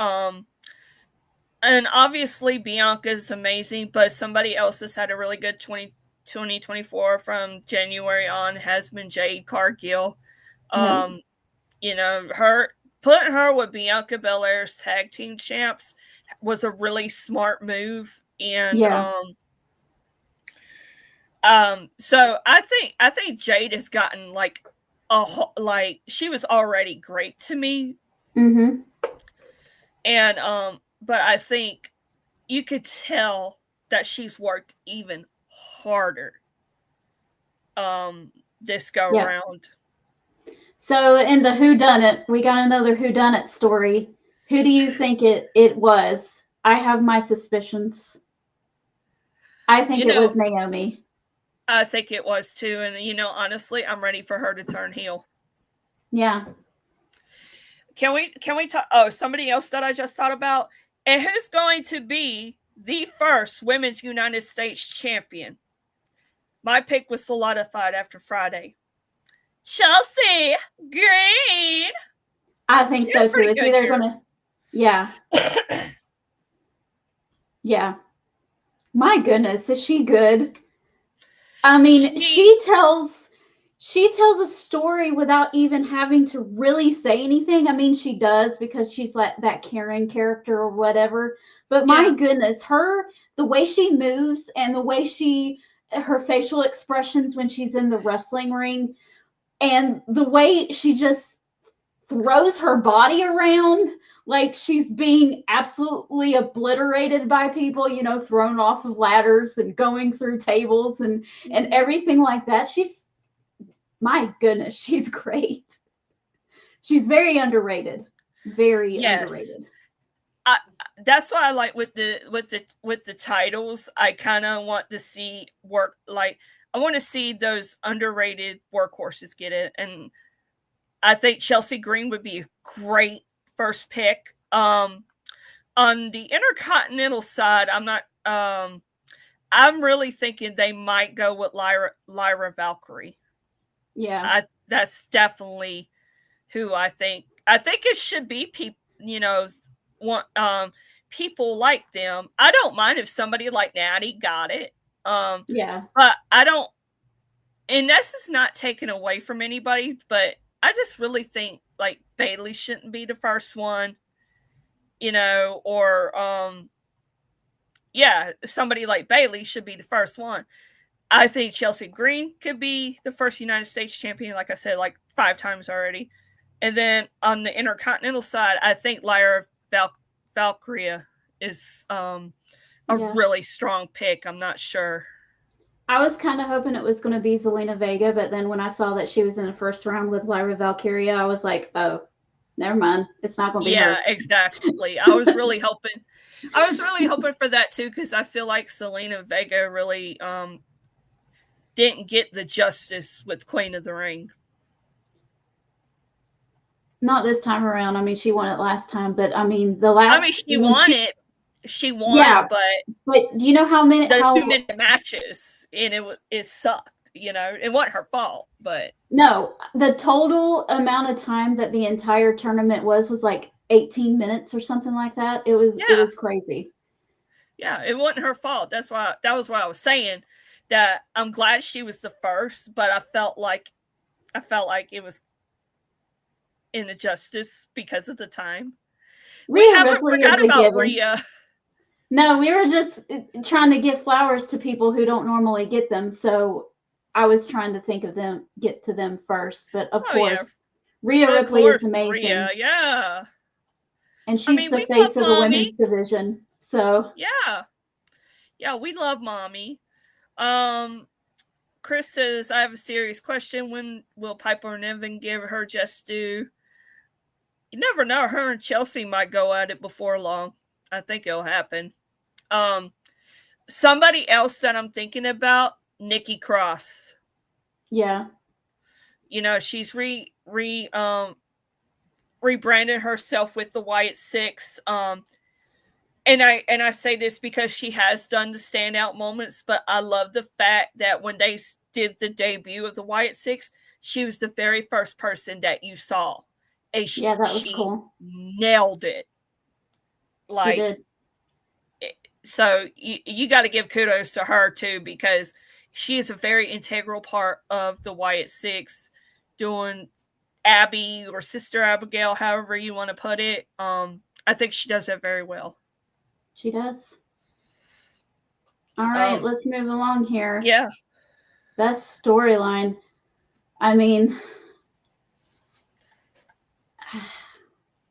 And obviously Bianca is amazing, but somebody else has had a really good 2024 from January on has been Jade Cargill. Putting her with Bianca Belair's tag team champs was a really smart move. And so I think Jade has gotten she was already great to me. Mm-hmm. And but I think you could tell that she's worked even harder this go around. So in the whodunit, we got another whodunit story. Who do you think it was? I have my suspicions. I think it was Naomi. I think it was too. And, honestly, I'm ready for her to turn heel. Yeah. Can we talk? Oh, somebody else that I just thought about. And who's going to be the first Women's United States champion? My pick was solidified after Friday. Chelsea Green. I think so too. It's either going to, yeah. My goodness, is she good? I mean, she tells a story without even having to really say anything. I mean, she does because she's like that Karen character or whatever. But my Yeah. goodness, the way she moves and the way her facial expressions when she's in the wrestling ring and the way she just throws her body around like she's being absolutely obliterated by people, thrown off of ladders and going through tables and everything like that. My goodness, she's great. She's very underrated. Very Yes. underrated. That's why I like with the titles. I kind of want to see I want to see those underrated workhorses get it, and I think Chelsea Green would be a great first pick. On the Intercontinental side, I'm not. I'm really thinking they might go with Lyra Valkyrie. Yeah. That's definitely who I think. I think it should be people. Want people like them. I don't mind if somebody like Natty got it. Yeah. But I don't. And this is not taken away from anybody, but I just really think like Bailey shouldn't be the first one, or somebody like Bailey should be the first one. I think Chelsea Green could be the first United States champion, like I said, like 5 times already. And then on the Intercontinental side, I think Lyra Valkyrie is a really strong pick. I'm not sure. I was kind of hoping it was going to be Zelina Vega, but then when I saw that she was in the first round with Lyra Valkyrie, I was like, oh, never mind. It's not going to be her. Yeah, exactly. I was really hoping for that too, because I feel like Zelina Vega really didn't get the justice with Queen of the Ring. Not this time around. I mean, she won it last time, but I mean, the last. I mean, she won it. She won, yeah, but do you know how many? How 2 minute matches, and it sucked. It wasn't her fault, but no, the total amount of time that the entire tournament was like 18 minutes or something like that. It was crazy. Yeah, it wasn't her fault. That was why I was saying that I'm glad she was the first, but I felt like it was injustice because of the time. We haven't forgot about Rhea. No, we were just trying to give flowers to people who don't normally get them. So I was trying to get to them first. But of course, Rhea Ripley is amazing. Rhea, yeah. And she's the face of the women's division. So yeah, we love Mommy. Chris says, I have a serious question. When will Piper Niven give her just due? You never know. Her and Chelsea might go at it before long. I think it'll happen. Somebody else that I'm thinking about, Nikki Cross. Yeah. She's rebranded herself with the Wyatt Six. And I say this because she has done the standout moments, but I love the fact that when they did the debut of the Wyatt Six, she was the very first person that you saw. And that was cool. Nailed it. She did. So you got to give kudos to her too, because she is a very integral part of the Wyatt Six, doing Abby or Sister Abigail, however you want to put it. I think she does that very well. She does. All right, let's move along here. Yeah. Best storyline. I mean,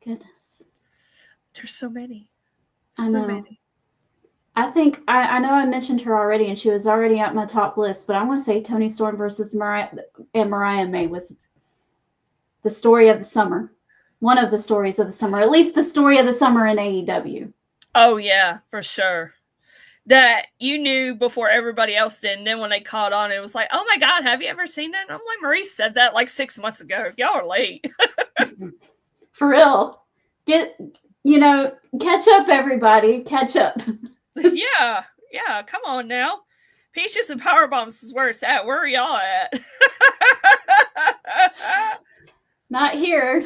goodness. There's so many. I know. I think I know I mentioned her already, and she was already at my top list, but I want to say Toni Storm versus Mariah May was the story of the summer. One of the stories of the summer, at least the story of the summer in AEW. Oh yeah, for sure. That you knew before everybody else did, and then when they caught on, it was like, oh my God, have you ever seen that? And I'm like, Marie said that like 6 months ago. Y'all are late. For real. Catch up, everybody. Catch up. Yeah, come on now. Peaches and power bombs is where it's at. Where are y'all at? Not here.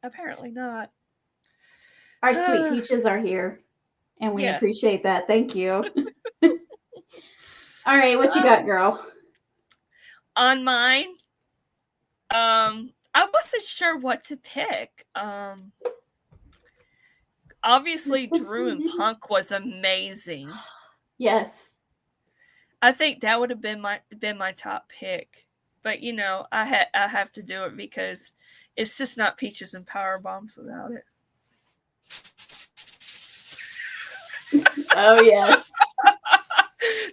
Apparently not. Our sweet peaches are here. And we Yes. appreciate that. Thank you. All right, what you got, girl? On mine, I wasn't sure what to pick. Obviously, Drew and Punk was amazing. Yes. I think that would have been my top pick, but you know, I have to do it because it's just not Peaches and Power Bombs without it. Oh yes.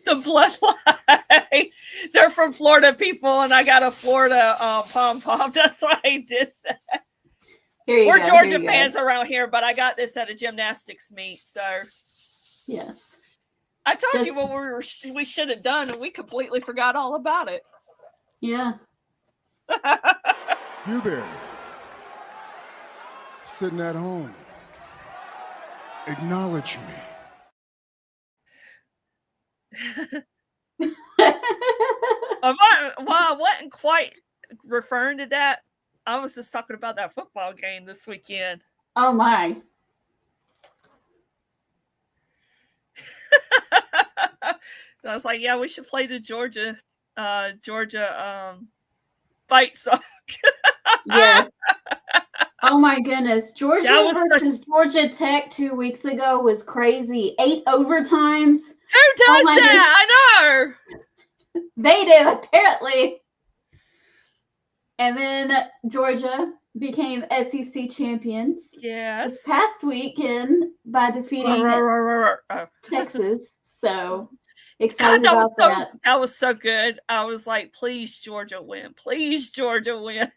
The bloodline. They're from Florida, people, and I got a Florida pom pom. That's why I did that. We're Georgia fans around here, but I got this at a gymnastics meet, so yes. I told you what we should have done, and we completely forgot all about it. Yeah. You there, sitting at home. Acknowledge me. I wasn't quite referring to that. I was just talking about that football game this weekend. Oh my. I was like, yeah, we should play the Georgia fight song. Yes. Oh my goodness. Georgia versus Georgia Tech 2 weeks ago was crazy. 8 overtimes. Who does that? I know. They do, apparently. And then Georgia became SEC champions. Yes. This past weekend by defeating Texas. So excited about that. That was so good. I was like, please, Georgia win. Please, Georgia win.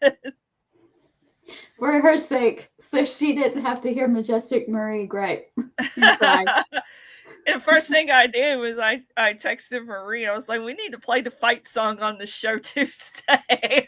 For her sake, so she didn't have to hear Majestic Marie gripe. And first thing I did was I texted Marie. I was like, we need to play the fight song on the show Tuesday.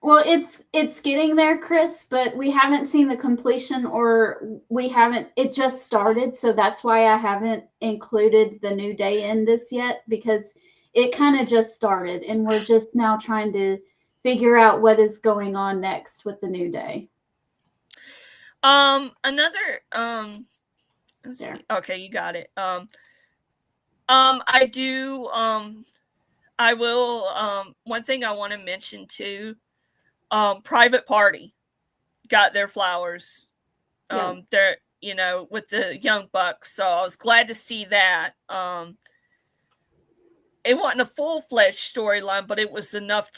Well, it's getting there, Chris, but we haven't seen the completion, or it just started, so that's why I haven't included the New Day in this yet, because it kind of just started, and we're just now trying to figure out what is going on next with the New Day. Okay, you got it. I will one thing I want to mention too, Private Party got their flowers. They're, you know, with the Young Bucks, so I was glad to see that. It wasn't a full-fledged storyline, but it was enough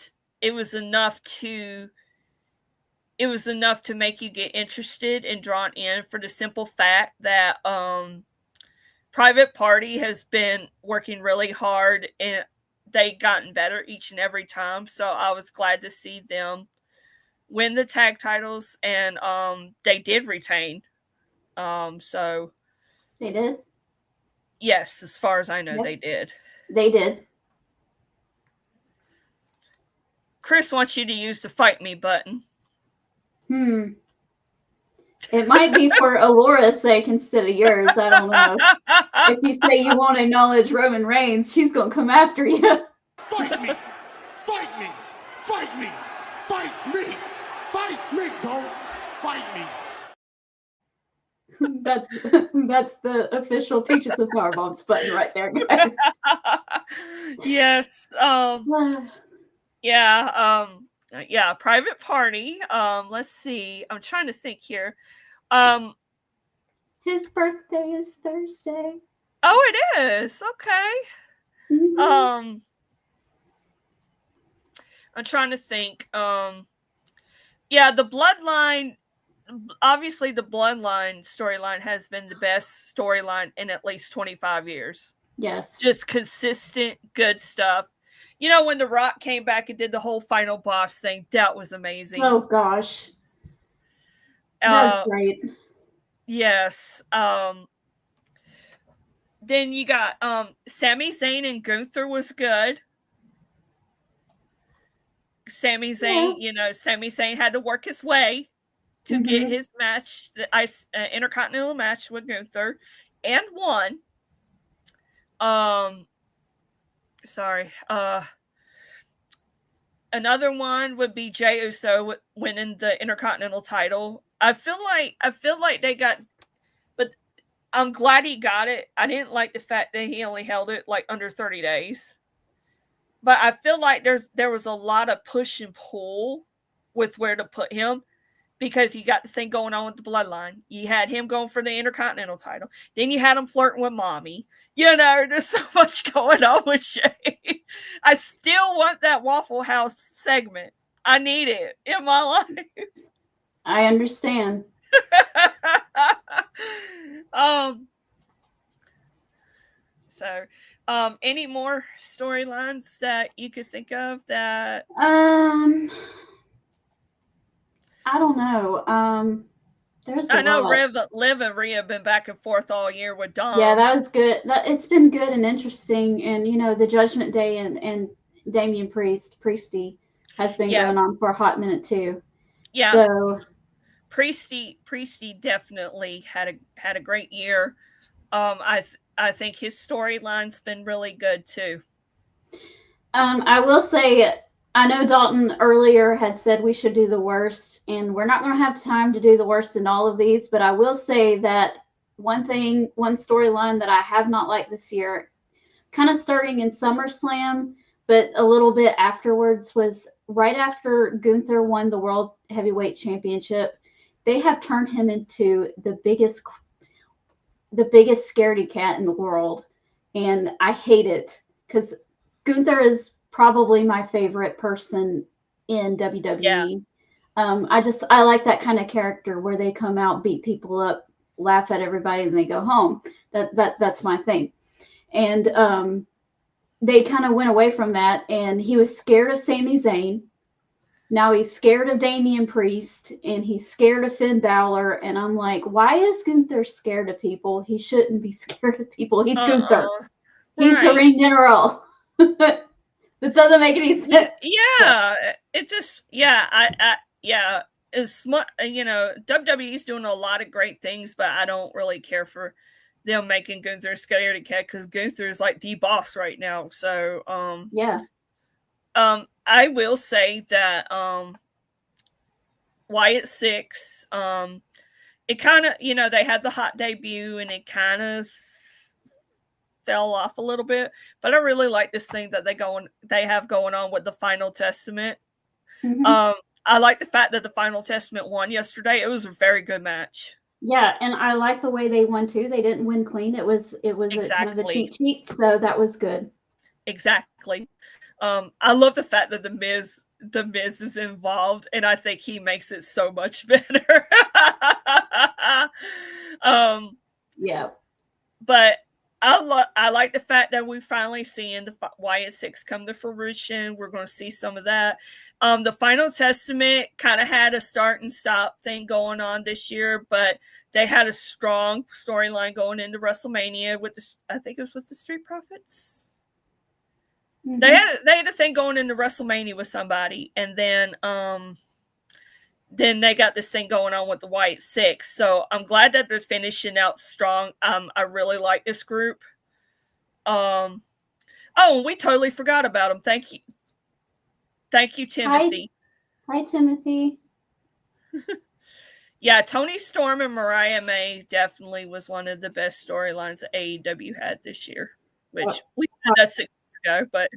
to make you get interested and drawn in, for the simple fact that Private Party has been working really hard, and they've gotten better each and every time. So I was glad to see them win the tag titles, and they did retain. So they did? Yes, as far as I know, they did. They did. Chris wants you to use the Fight Me button. It might be for Alora's sake instead of yours. I don't know. If you say you want to acknowledge Roman Reigns, she's going to come after you. Fight me! Fight me! Fight me! Fight me! Fight me! Don't fight me! That's the official Peaches and Power Bombs button right there, guys. Yes. Yeah, Private Party. Let's see. I'm trying to think here. His birthday is Thursday. Oh, it is. Okay. Mm-hmm. I'm trying to think. Yeah, the Bloodline. Obviously, the Bloodline storyline has been the best storyline in at least 25 years. Yes. Just consistent, good stuff. You know, when The Rock came back and did the whole final boss thing, that was amazing. Oh, gosh. That's great. Yes. Then you got Sami Zayn and Gunther was good. Sami Zayn, you know, Sami Zayn had to work his way to get his match, the Intercontinental match with Gunther, and won. Another one would be Jey Uso winning the Intercontinental title. I feel like they got, but I'm glad he got it. I didn't like the fact that he only held it like under 30 days. But I feel like there was a lot of push and pull with where to put him, because you got the thing going on with the bloodline. You had him going for the Intercontinental title. Then you had him flirting with Mommy. You know, there's so much going on with Shay. I still want that Waffle House segment. I need it in my life. I understand. So, any more storylines that you could think of that? I don't know. There's I know lot. Liv and Rhea have been back and forth all year with Dom. Yeah, that was good. It's been good and interesting, and you know, the Judgment Day and Damian Priesty has been going on for a hot minute too. Yeah. So Priesty definitely had a great year. I think his storyline's been really good too. I will say, I know Dalton earlier had said we should do the worst, and we're not going to have time to do the worst in all of these, but I will say that one storyline that I have not liked this year, kind of starting in SummerSlam, but a little bit afterwards, was right after Gunther won the World Heavyweight Championship. They have turned him into the biggest scaredy cat in the world, and I hate it because Gunther is probably my favorite person in WWE. Yeah. I like that kind of character where they come out, beat people up, laugh at everybody, and they go home. That's my thing. And they kind of went away from that, and he was scared of Sami Zayn. Now he's scared of Damian Priest, and he's scared of Finn Balor. And I'm like, why is Gunther scared of people? He shouldn't be scared of people. He's Gunther. He's the ring general. That doesn't make any sense. Yeah, it just it's smart. You know, WWE's doing a lot of great things, but I don't really care for them making Gunther scaredy cat because Gunther's like the boss right now. So I will say that Wyatt 6, it kind of, you know, they had the hot debut and it kind of fell off a little bit, but I really like this thing that they have going on with the Final Testament. Mm-hmm. I like the fact that the Final Testament won yesterday. It was a very good match. Yeah, and I like the way they won too. They didn't win clean. It was exactly. A kind of a cheat sheet, so that was good. Exactly. I love the fact that the Miz is involved, and I think he makes it so much better. Yeah. But I like the fact that we finally seeing the Wyatt 6 come to fruition. We're going to see some of that. The Final Testament kind of had a start and stop thing going on this year, but they had a strong storyline going into WrestleMania with I think it was with the Street Profits. Mm-hmm. They had a thing going into WrestleMania with somebody, and then they got this thing going on with the Wyatt 6. So I'm glad that they're finishing out strong. I really like this group. Oh, we totally forgot about them. Thank you, Timothy. Hi Timothy. Yeah, Tony Storm and Mariah May definitely was one of the best storylines that AEW had this year, which we had that 6 months ago, but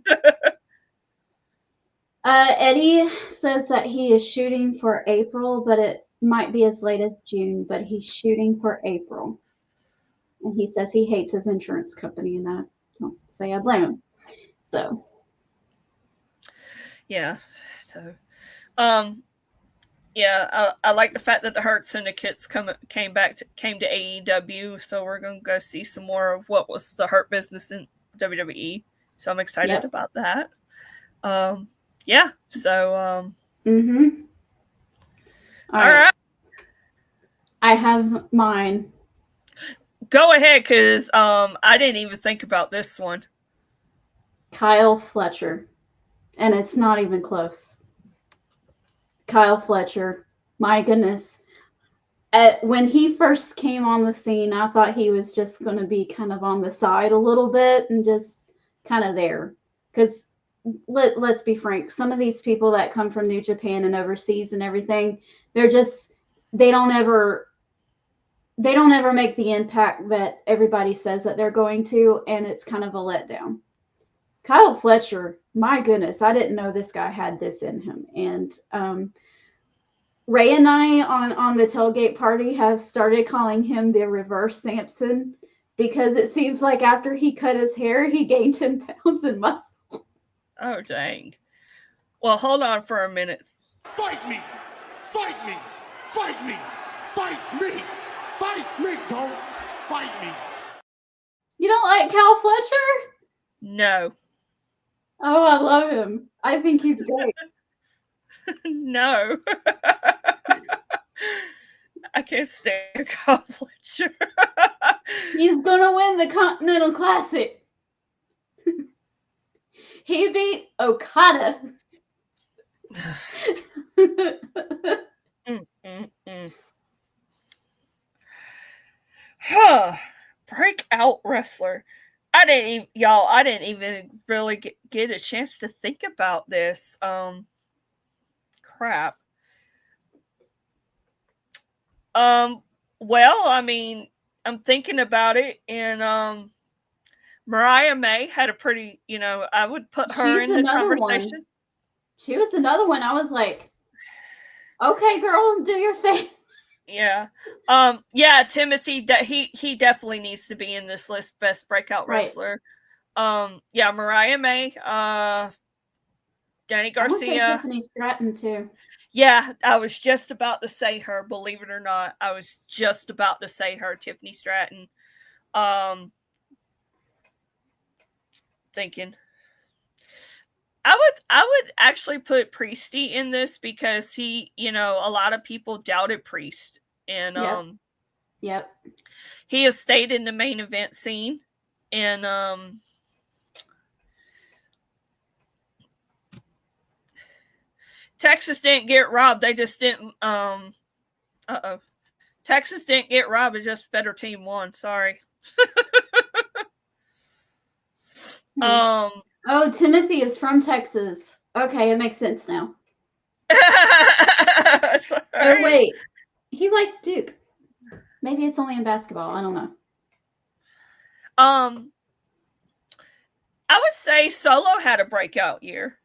Eddie says that he is shooting for April, but it might be as late as June, but he's shooting for April. And he says he hates his insurance company, and I don't say I blame him. So. Yeah. So, yeah, I like the fact that the Hurt Syndicates came to AEW, so we're going to go see some more of what was the Hurt business in WWE. So I'm excited about that. Yeah, so mm-hmm. All right. I have mine. Go ahead, because I didn't even think about this one. Kyle Fletcher, and it's not even close. Kyle Fletcher, my goodness. When he first came on the scene, I thought he was just going to be kind of on the side a little bit and just kind of there, because let's be frank, some of these people that come from New Japan and overseas and everything, they don't ever they don't ever make the impact that everybody says that they're going to, and it's kind of a letdown. Kyle Fletcher, my goodness, I didn't know this guy had this in him. And Ray and I on the tailgate party have started calling him the reverse Samson, because it seems like after he cut his hair, he gained 10 pounds in muscle. Oh, dang. Well, hold on for a minute. Fight me! Fight me! Fight me! Fight me! Fight me! Don't fight me! You don't like Kyle Fletcher? No. Oh, I love him. I think he's great. No. I can't stand Kyle Fletcher. He's gonna win the Continental Classic. He beat Okada. Huh. Breakout wrestler. I didn't even really get a chance to think about this. Crap. Well, I mean, I'm thinking about it, and Mariah May had a pretty, I would put her in the conversation. One. She was another one. I was like, okay, girl, do your thing. Yeah. Timothy, he definitely needs to be in this list, best breakout wrestler. Yeah, Mariah May, Danny Garcia. Tiffany Stratton too. Yeah, I was just about to say her, believe it or not. I was just about to say her, Tiffany Stratton. Thinking. I would actually put Priesty in this because he, a lot of people doubted Priest. And Yep. He has stayed in the main event scene. And Texas didn't get robbed. They just didn't Texas didn't get robbed, it's just better team won. Sorry. Oh, Timothy is from Texas. Okay, it makes sense now. Oh, wait. He likes Duke. Maybe it's only in basketball. I don't know. I would say Solo had a breakout year.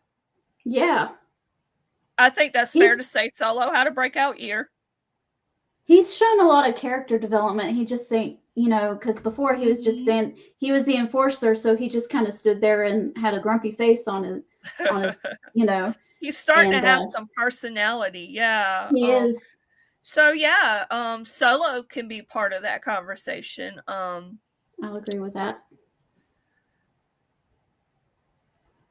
Yeah. I think that's fair to say Solo had a breakout year. He's shown a lot of character development. He just ain't, because before he was just he was the enforcer, so he just kind of stood there and had a grumpy face on his He's starting to have some personality. Yeah. He is. So yeah, Solo can be part of that conversation. I'll agree with that.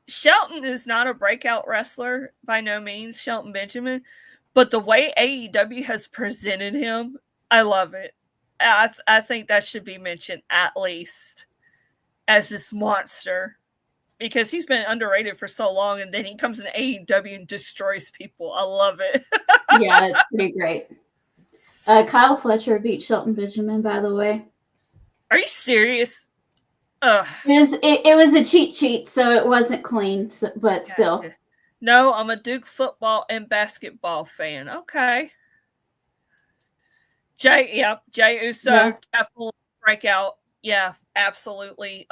Shelton is not a breakout wrestler by no means, Shelton Benjamin, but the way AEW has presented him, I love it. I think that should be mentioned at least as this monster, because he's been underrated for so long, and then he comes in AEW and destroys people. I love it. Yeah, it's pretty great. Kyle Fletcher beat Shelton Benjamin, by the way. Are you serious? It was a cheat sheet, so it wasn't clean, but still. No, I'm a Duke football and basketball fan. Okay. Jay Uso, definitely breakout. Yeah, absolutely.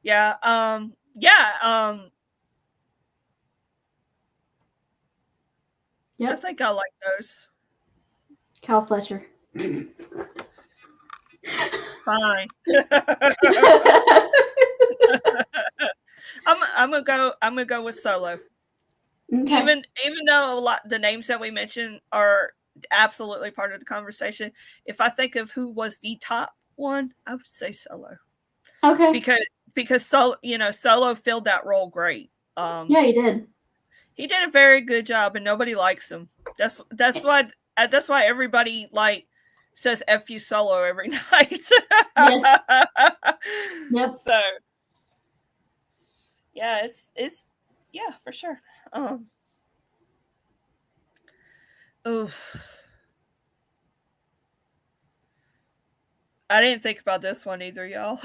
Yep. I think I like those. Kyle Fletcher. Fine. I'm gonna go with Solo. Okay. Even though the names that we mentioned are absolutely part of the conversation, if I think of who was the top one, I would say Solo. Okay. Because Solo filled that role great. Yeah, he did. He did a very good job, and nobody likes him. That's why everybody says "F you Solo" every night. Yes. Yep. So yeah, it's yeah, for sure. I didn't think about this one either, y'all.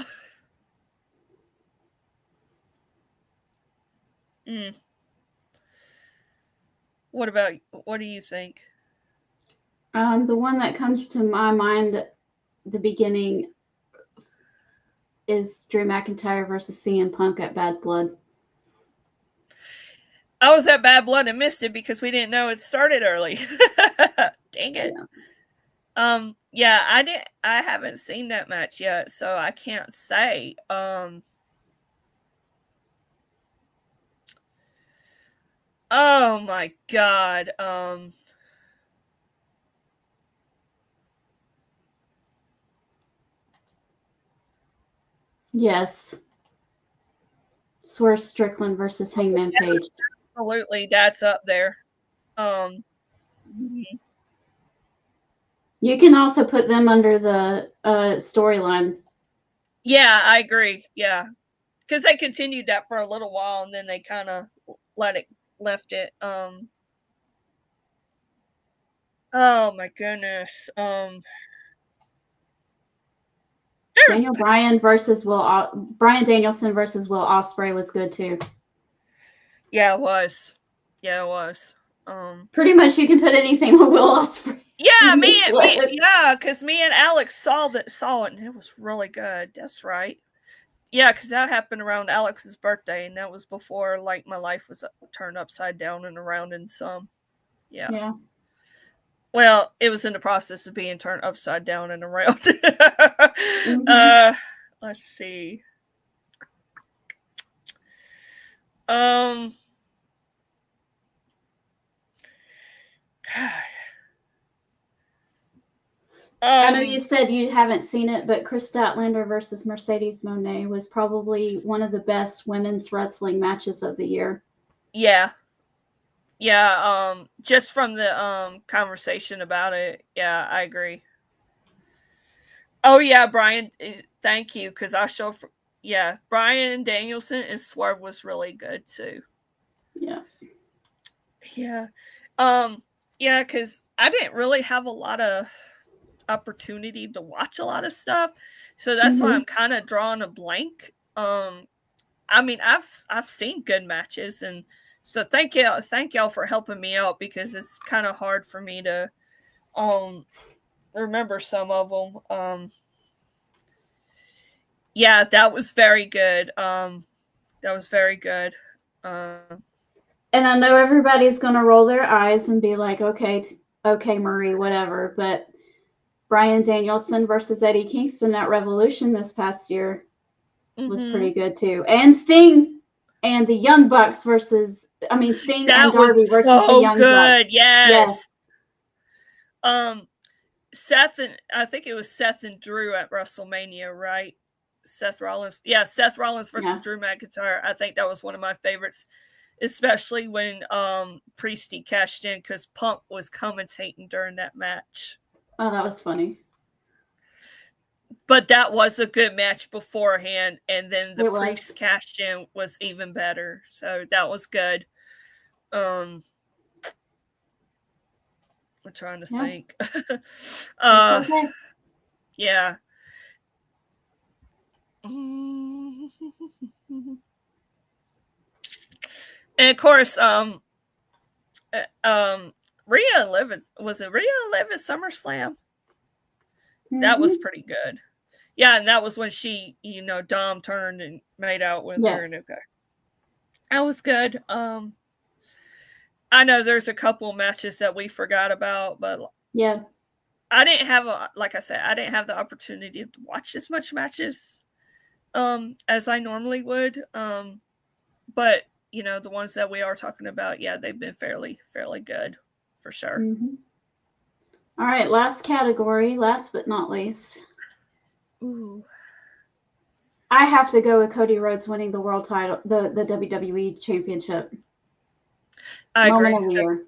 What do you think? The one that comes to my mind at the beginning is Drew McIntyre versus CM Punk at Bad Blood. I was at Bad Blood and missed it because we didn't know it started early. Dang it. Yeah. I haven't seen that match yet, so I can't say. Oh my God. Yes. Swerve Strickland versus Hangman Page. Absolutely, that's up there. You can also put them under the storyline. Yeah, I agree. Yeah, because they continued that for a little while, and then they kind of left it. Oh my goodness. Daniel Bryan versus Bryan Danielson versus Will Ospreay was good too. Yeah, it was. Yeah, it was. Pretty much you can put anything with Will Ospreay. Yeah, because me and Alex saw it, and it was really good. That's right. Yeah, because that happened around Alex's birthday, and that was before like my life was turned upside down and around in some. Yeah. Well, it was in the process of being turned upside down and around. Let's see. God. I know you said you haven't seen it, but Chris Statlander versus Mercedes Moné was probably one of the best women's wrestling matches of the year. Yeah. Yeah, just from the conversation about it, yeah, I agree. Oh yeah, Brian, thank you, because Bryan Danielson and Swerve was really good too. Yeah. Yeah. Yeah, because I didn't really have a lot of opportunity to watch a lot of stuff, so that's why I'm kind of drawing a blank. I mean, I've seen good matches, and so thank y'all for helping me out, because it's kind of hard for me to remember some of them. Yeah, that was very good. That was very good. And I know everybody's gonna roll their eyes and be like, okay, Marie, whatever. But Bryan Danielson versus Eddie Kingston at Revolution this past year was pretty good too. And Sting and the Young Bucks Sting and Darby versus the Young Bucks. Yes. Seth and I think it was Seth and Drew at WrestleMania, right? Seth Rollins. Yeah, Seth Rollins versus Drew McIntyre. I think that was one of my favorites, especially when Priesty cashed in, because Punk was commentating during that match. Oh, that was funny. But that was a good match beforehand, and then the Priest cashed in was even better. So that was good. I'm trying to think. Okay. Yeah. And of course, Rhea 11, was it Rhea 11 SummerSlam? That was pretty good. Yeah, and that was when she, Dom turned and made out with her, and okay. That was good. I know there's a couple matches that we forgot about, but yeah, I didn't have I didn't have the opportunity to watch as much matches as I normally would. But the ones that we are talking about, yeah, they've been fairly good for sure. All right, last category, last but not least. Ooh. I have to go with Cody Rhodes winning the world title, the WWE Championship. I agree. Moment of the year.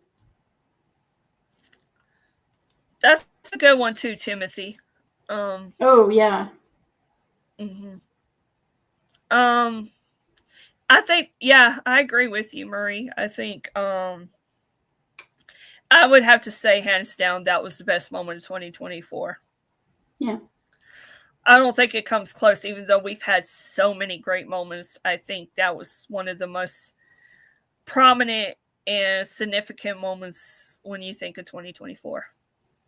That's a good one too, Timothy. Oh yeah. I think, yeah, I agree with you, Murray. I think I would have to say, hands down, that was the best moment of 2024. Yeah. I don't think it comes close, even though we've had so many great moments. I think that was one of the most prominent and significant moments when you think of 2024.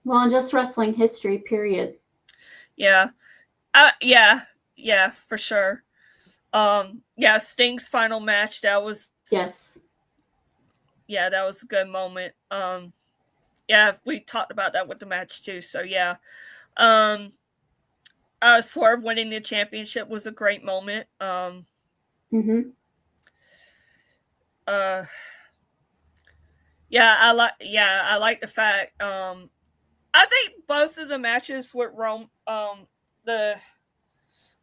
Well, and just wrestling history, period. Yeah. Yeah, for sure. Yeah, Sting's final match, that was Yes. Yeah, that was a good moment. Yeah, we talked about that with the match too. So yeah. Um Swerve winning the championship was a great moment. Mm-hmm. Uh I like the fact I think both of the matches with Rome the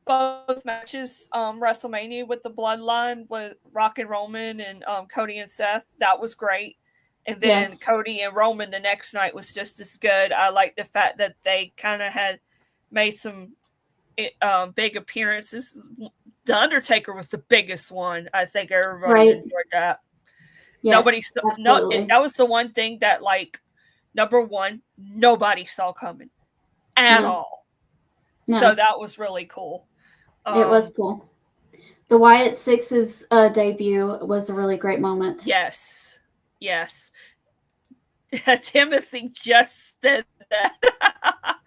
both matches WrestleMania with the Bloodline with Rock and Roman and Cody and Seth, that was great. And then Yes. Cody and Roman the next night was just as good. I like the fact that they kind of had made some big appearances. The Undertaker was the biggest one. I think everybody Right. enjoyed that. Yes, absolutely. That was the one thing that, like, number one, nobody saw coming at No. all. No. So that was really cool. It was cool. The Wyatt Six's debut was a really great moment. Yes. Timothy just said that.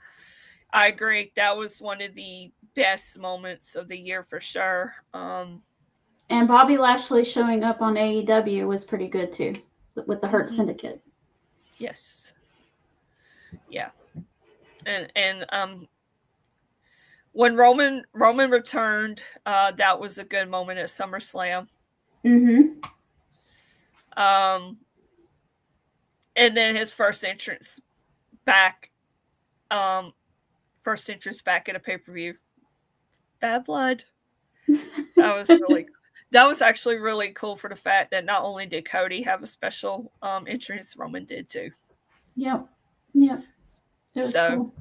I agree. That was one of the best moments of the year for sure. And Bobby Lashley showing up on AEW was pretty good too, with the Hurt Syndicate. Yes. Yeah. And when Roman returned, that was a good moment at SummerSlam. Mm-hmm. And then his first entrance back at a pay-per-view. Bad Blood. That was actually really cool for the fact that not only did Cody have a special entrance, Roman did too. Yep. It was cool.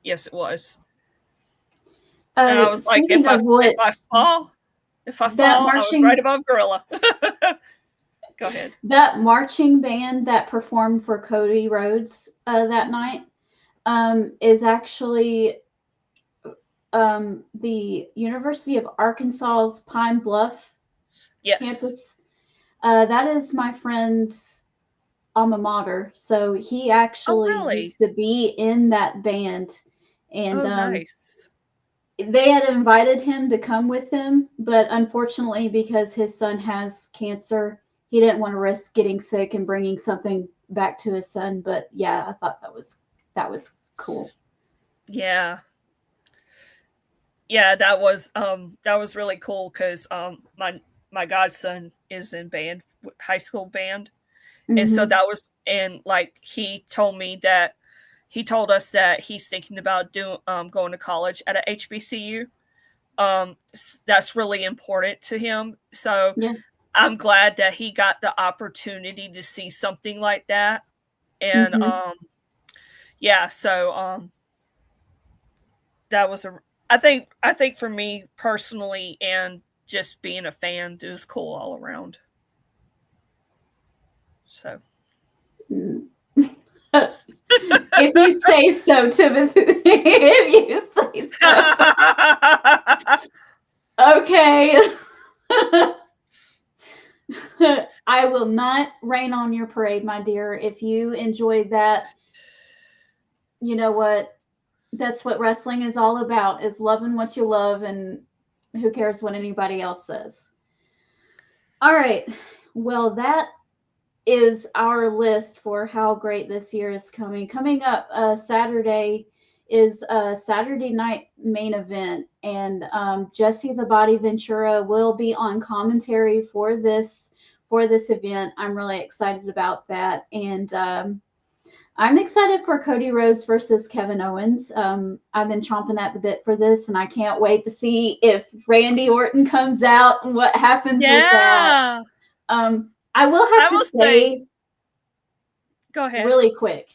Yes, it was. And I was like, if I fall, I was right above Gorilla. Go ahead. That marching band that performed for Cody Rhodes that night is actually the University of Arkansas's Pine Bluff campus. That is my friend's alma mater. So he actually used to be in that band. And nice. They had invited him to come with them, but unfortunately, because his son has cancer, he didn't want to risk getting sick and bringing something back to his son. But yeah, I thought that was cool. Yeah, that was really cool because my godson is in band, high school band, and so that was, and like he told us that he's thinking about going to college at a HBCU. That's really important to him. So yeah. I'm glad that he got the opportunity to see something like that. And that was I think for me personally and just being a fan, it was cool all around. So if you say so, Timothy. If you say so. Okay. I will not rain on your parade, my dear. If you enjoyed that, you know what? That's what wrestling is all about, is loving what you love, and who cares what anybody else says. All right. Well, that is our list for how great this year is coming. Coming up Saturday is a Saturday night main event, and Jesse the Body Ventura will be on commentary for this event. I'm really excited about that, and I'm excited for Cody Rhodes versus Kevin Owens. I've been chomping at the bit for this, and I can't wait to see if Randy Orton comes out and what happens with that. I will have to say, go ahead, really quick.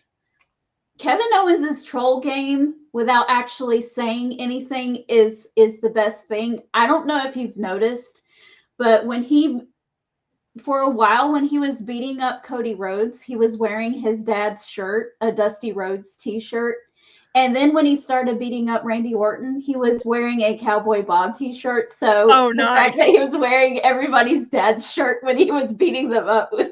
Kevin Owens' troll game without actually saying anything is the best thing. I don't know if you've noticed, but for a while when he was beating up Cody Rhodes, he was wearing his dad's shirt, a Dusty Rhodes t-shirt. And then when he started beating up Randy Orton, he was wearing a Cowboy Bob t-shirt. So the fact that he was wearing everybody's dad's shirt when he was beating them up was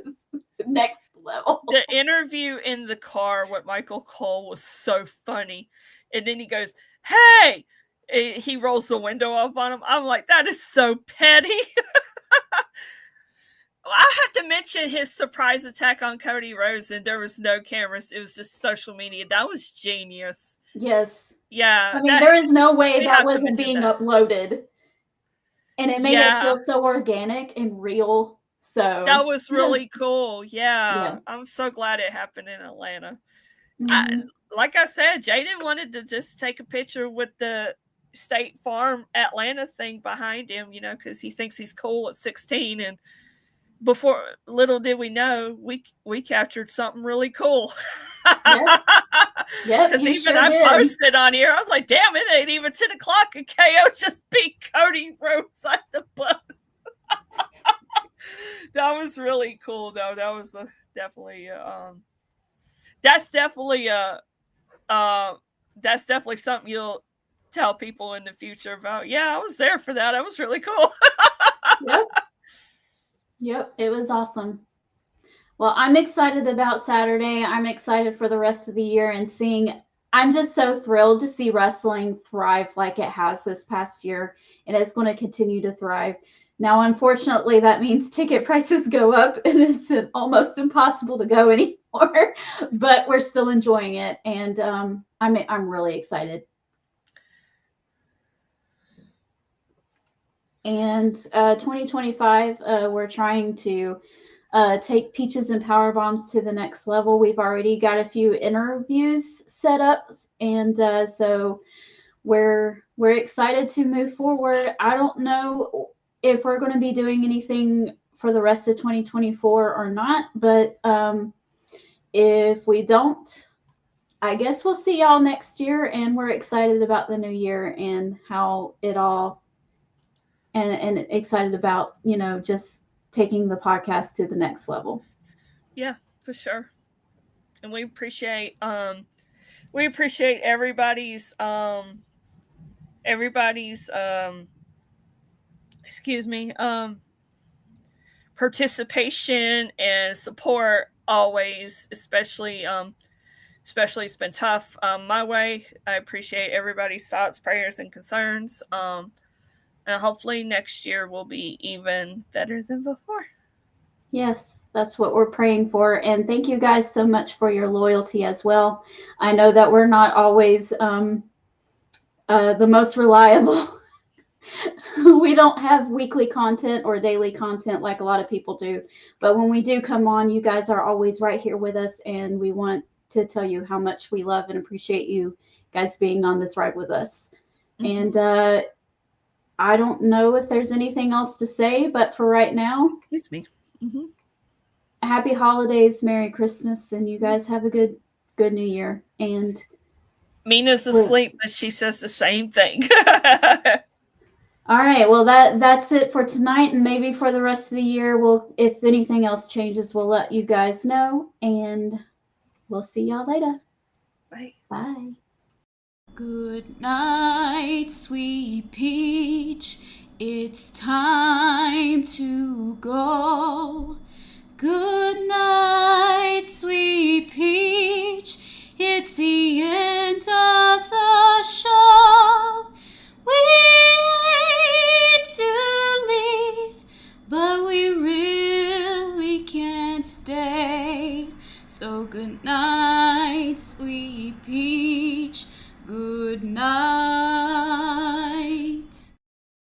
next level. The interview in the car with Michael Cole was so funny. And then he goes, "Hey!" He rolls the window up on him. I'm like, that is so petty. I have to mention his surprise attack on Cody Rhodes, and there was no cameras. It was just social media. That was genius. Yes. Yeah. I mean, there is no way that wasn't being that. uploaded. And it made it feel so organic and real. So that was really cool. Yeah. I'm so glad it happened in Atlanta. Like I said, Jaden wanted to just take a picture with the State Farm Atlanta thing behind him, you know, because he thinks he's cool at 16. And before, little did we know, we captured something really cool. Yep. Because even I posted on here, I was like, damn, it ain't even 10 o'clock and KO just beat Cody Rhodes at the bus. That was really cool, though. That was definitely that's definitely something you'll tell people in the future about. Yeah, I was there for that. That was really cool. Yep, it was awesome. Well, I'm excited about Saturday. I'm excited for the rest of the year and I'm just so thrilled to see wrestling thrive like it has this past year, and it's going to continue to thrive. Now, unfortunately, that means ticket prices go up and it's almost impossible to go anymore, but we're still enjoying it, and I'm really excited. And 2025, we're trying to take Peaches and Power Bombs to the next level. We've already got a few interviews set up, and so we're excited to move forward. I don't know if we're going to be doing anything for the rest of 2024 or not, but if we don't, I guess we'll see y'all next year, and we're excited about the new year and how it all, and excited about, you know, just taking the podcast to the next level. Yeah, for sure. And we appreciate everybody's participation and support always, especially it's been tough my way. I appreciate everybody's thoughts, prayers, and concerns. And hopefully next year will be even better than before. Yes, that's what we're praying for. And thank you guys so much for your loyalty as well. I know that we're not always the most reliable. We don't have weekly content or daily content like a lot of people do. But when we do come on, you guys are always right here with us. And we want to tell you how much we love and appreciate you guys being on this ride with us. Mm-hmm. And I don't know if there's anything else to say, but for right now, excuse me. Mm-hmm. Happy holidays, Merry Christmas, and you guys have a good New Year. And Mina's asleep, but she says the same thing. All right, well that's it for tonight, and maybe for the rest of the year, if anything else changes, we'll let you guys know, and we'll see y'all later. Bye. Bye. Good night, sweet peach. It's time to go. Good night, sweet peach. It's the end of the show. We hate to leave, but we really can't stay. So good night, sweet peach. Good night.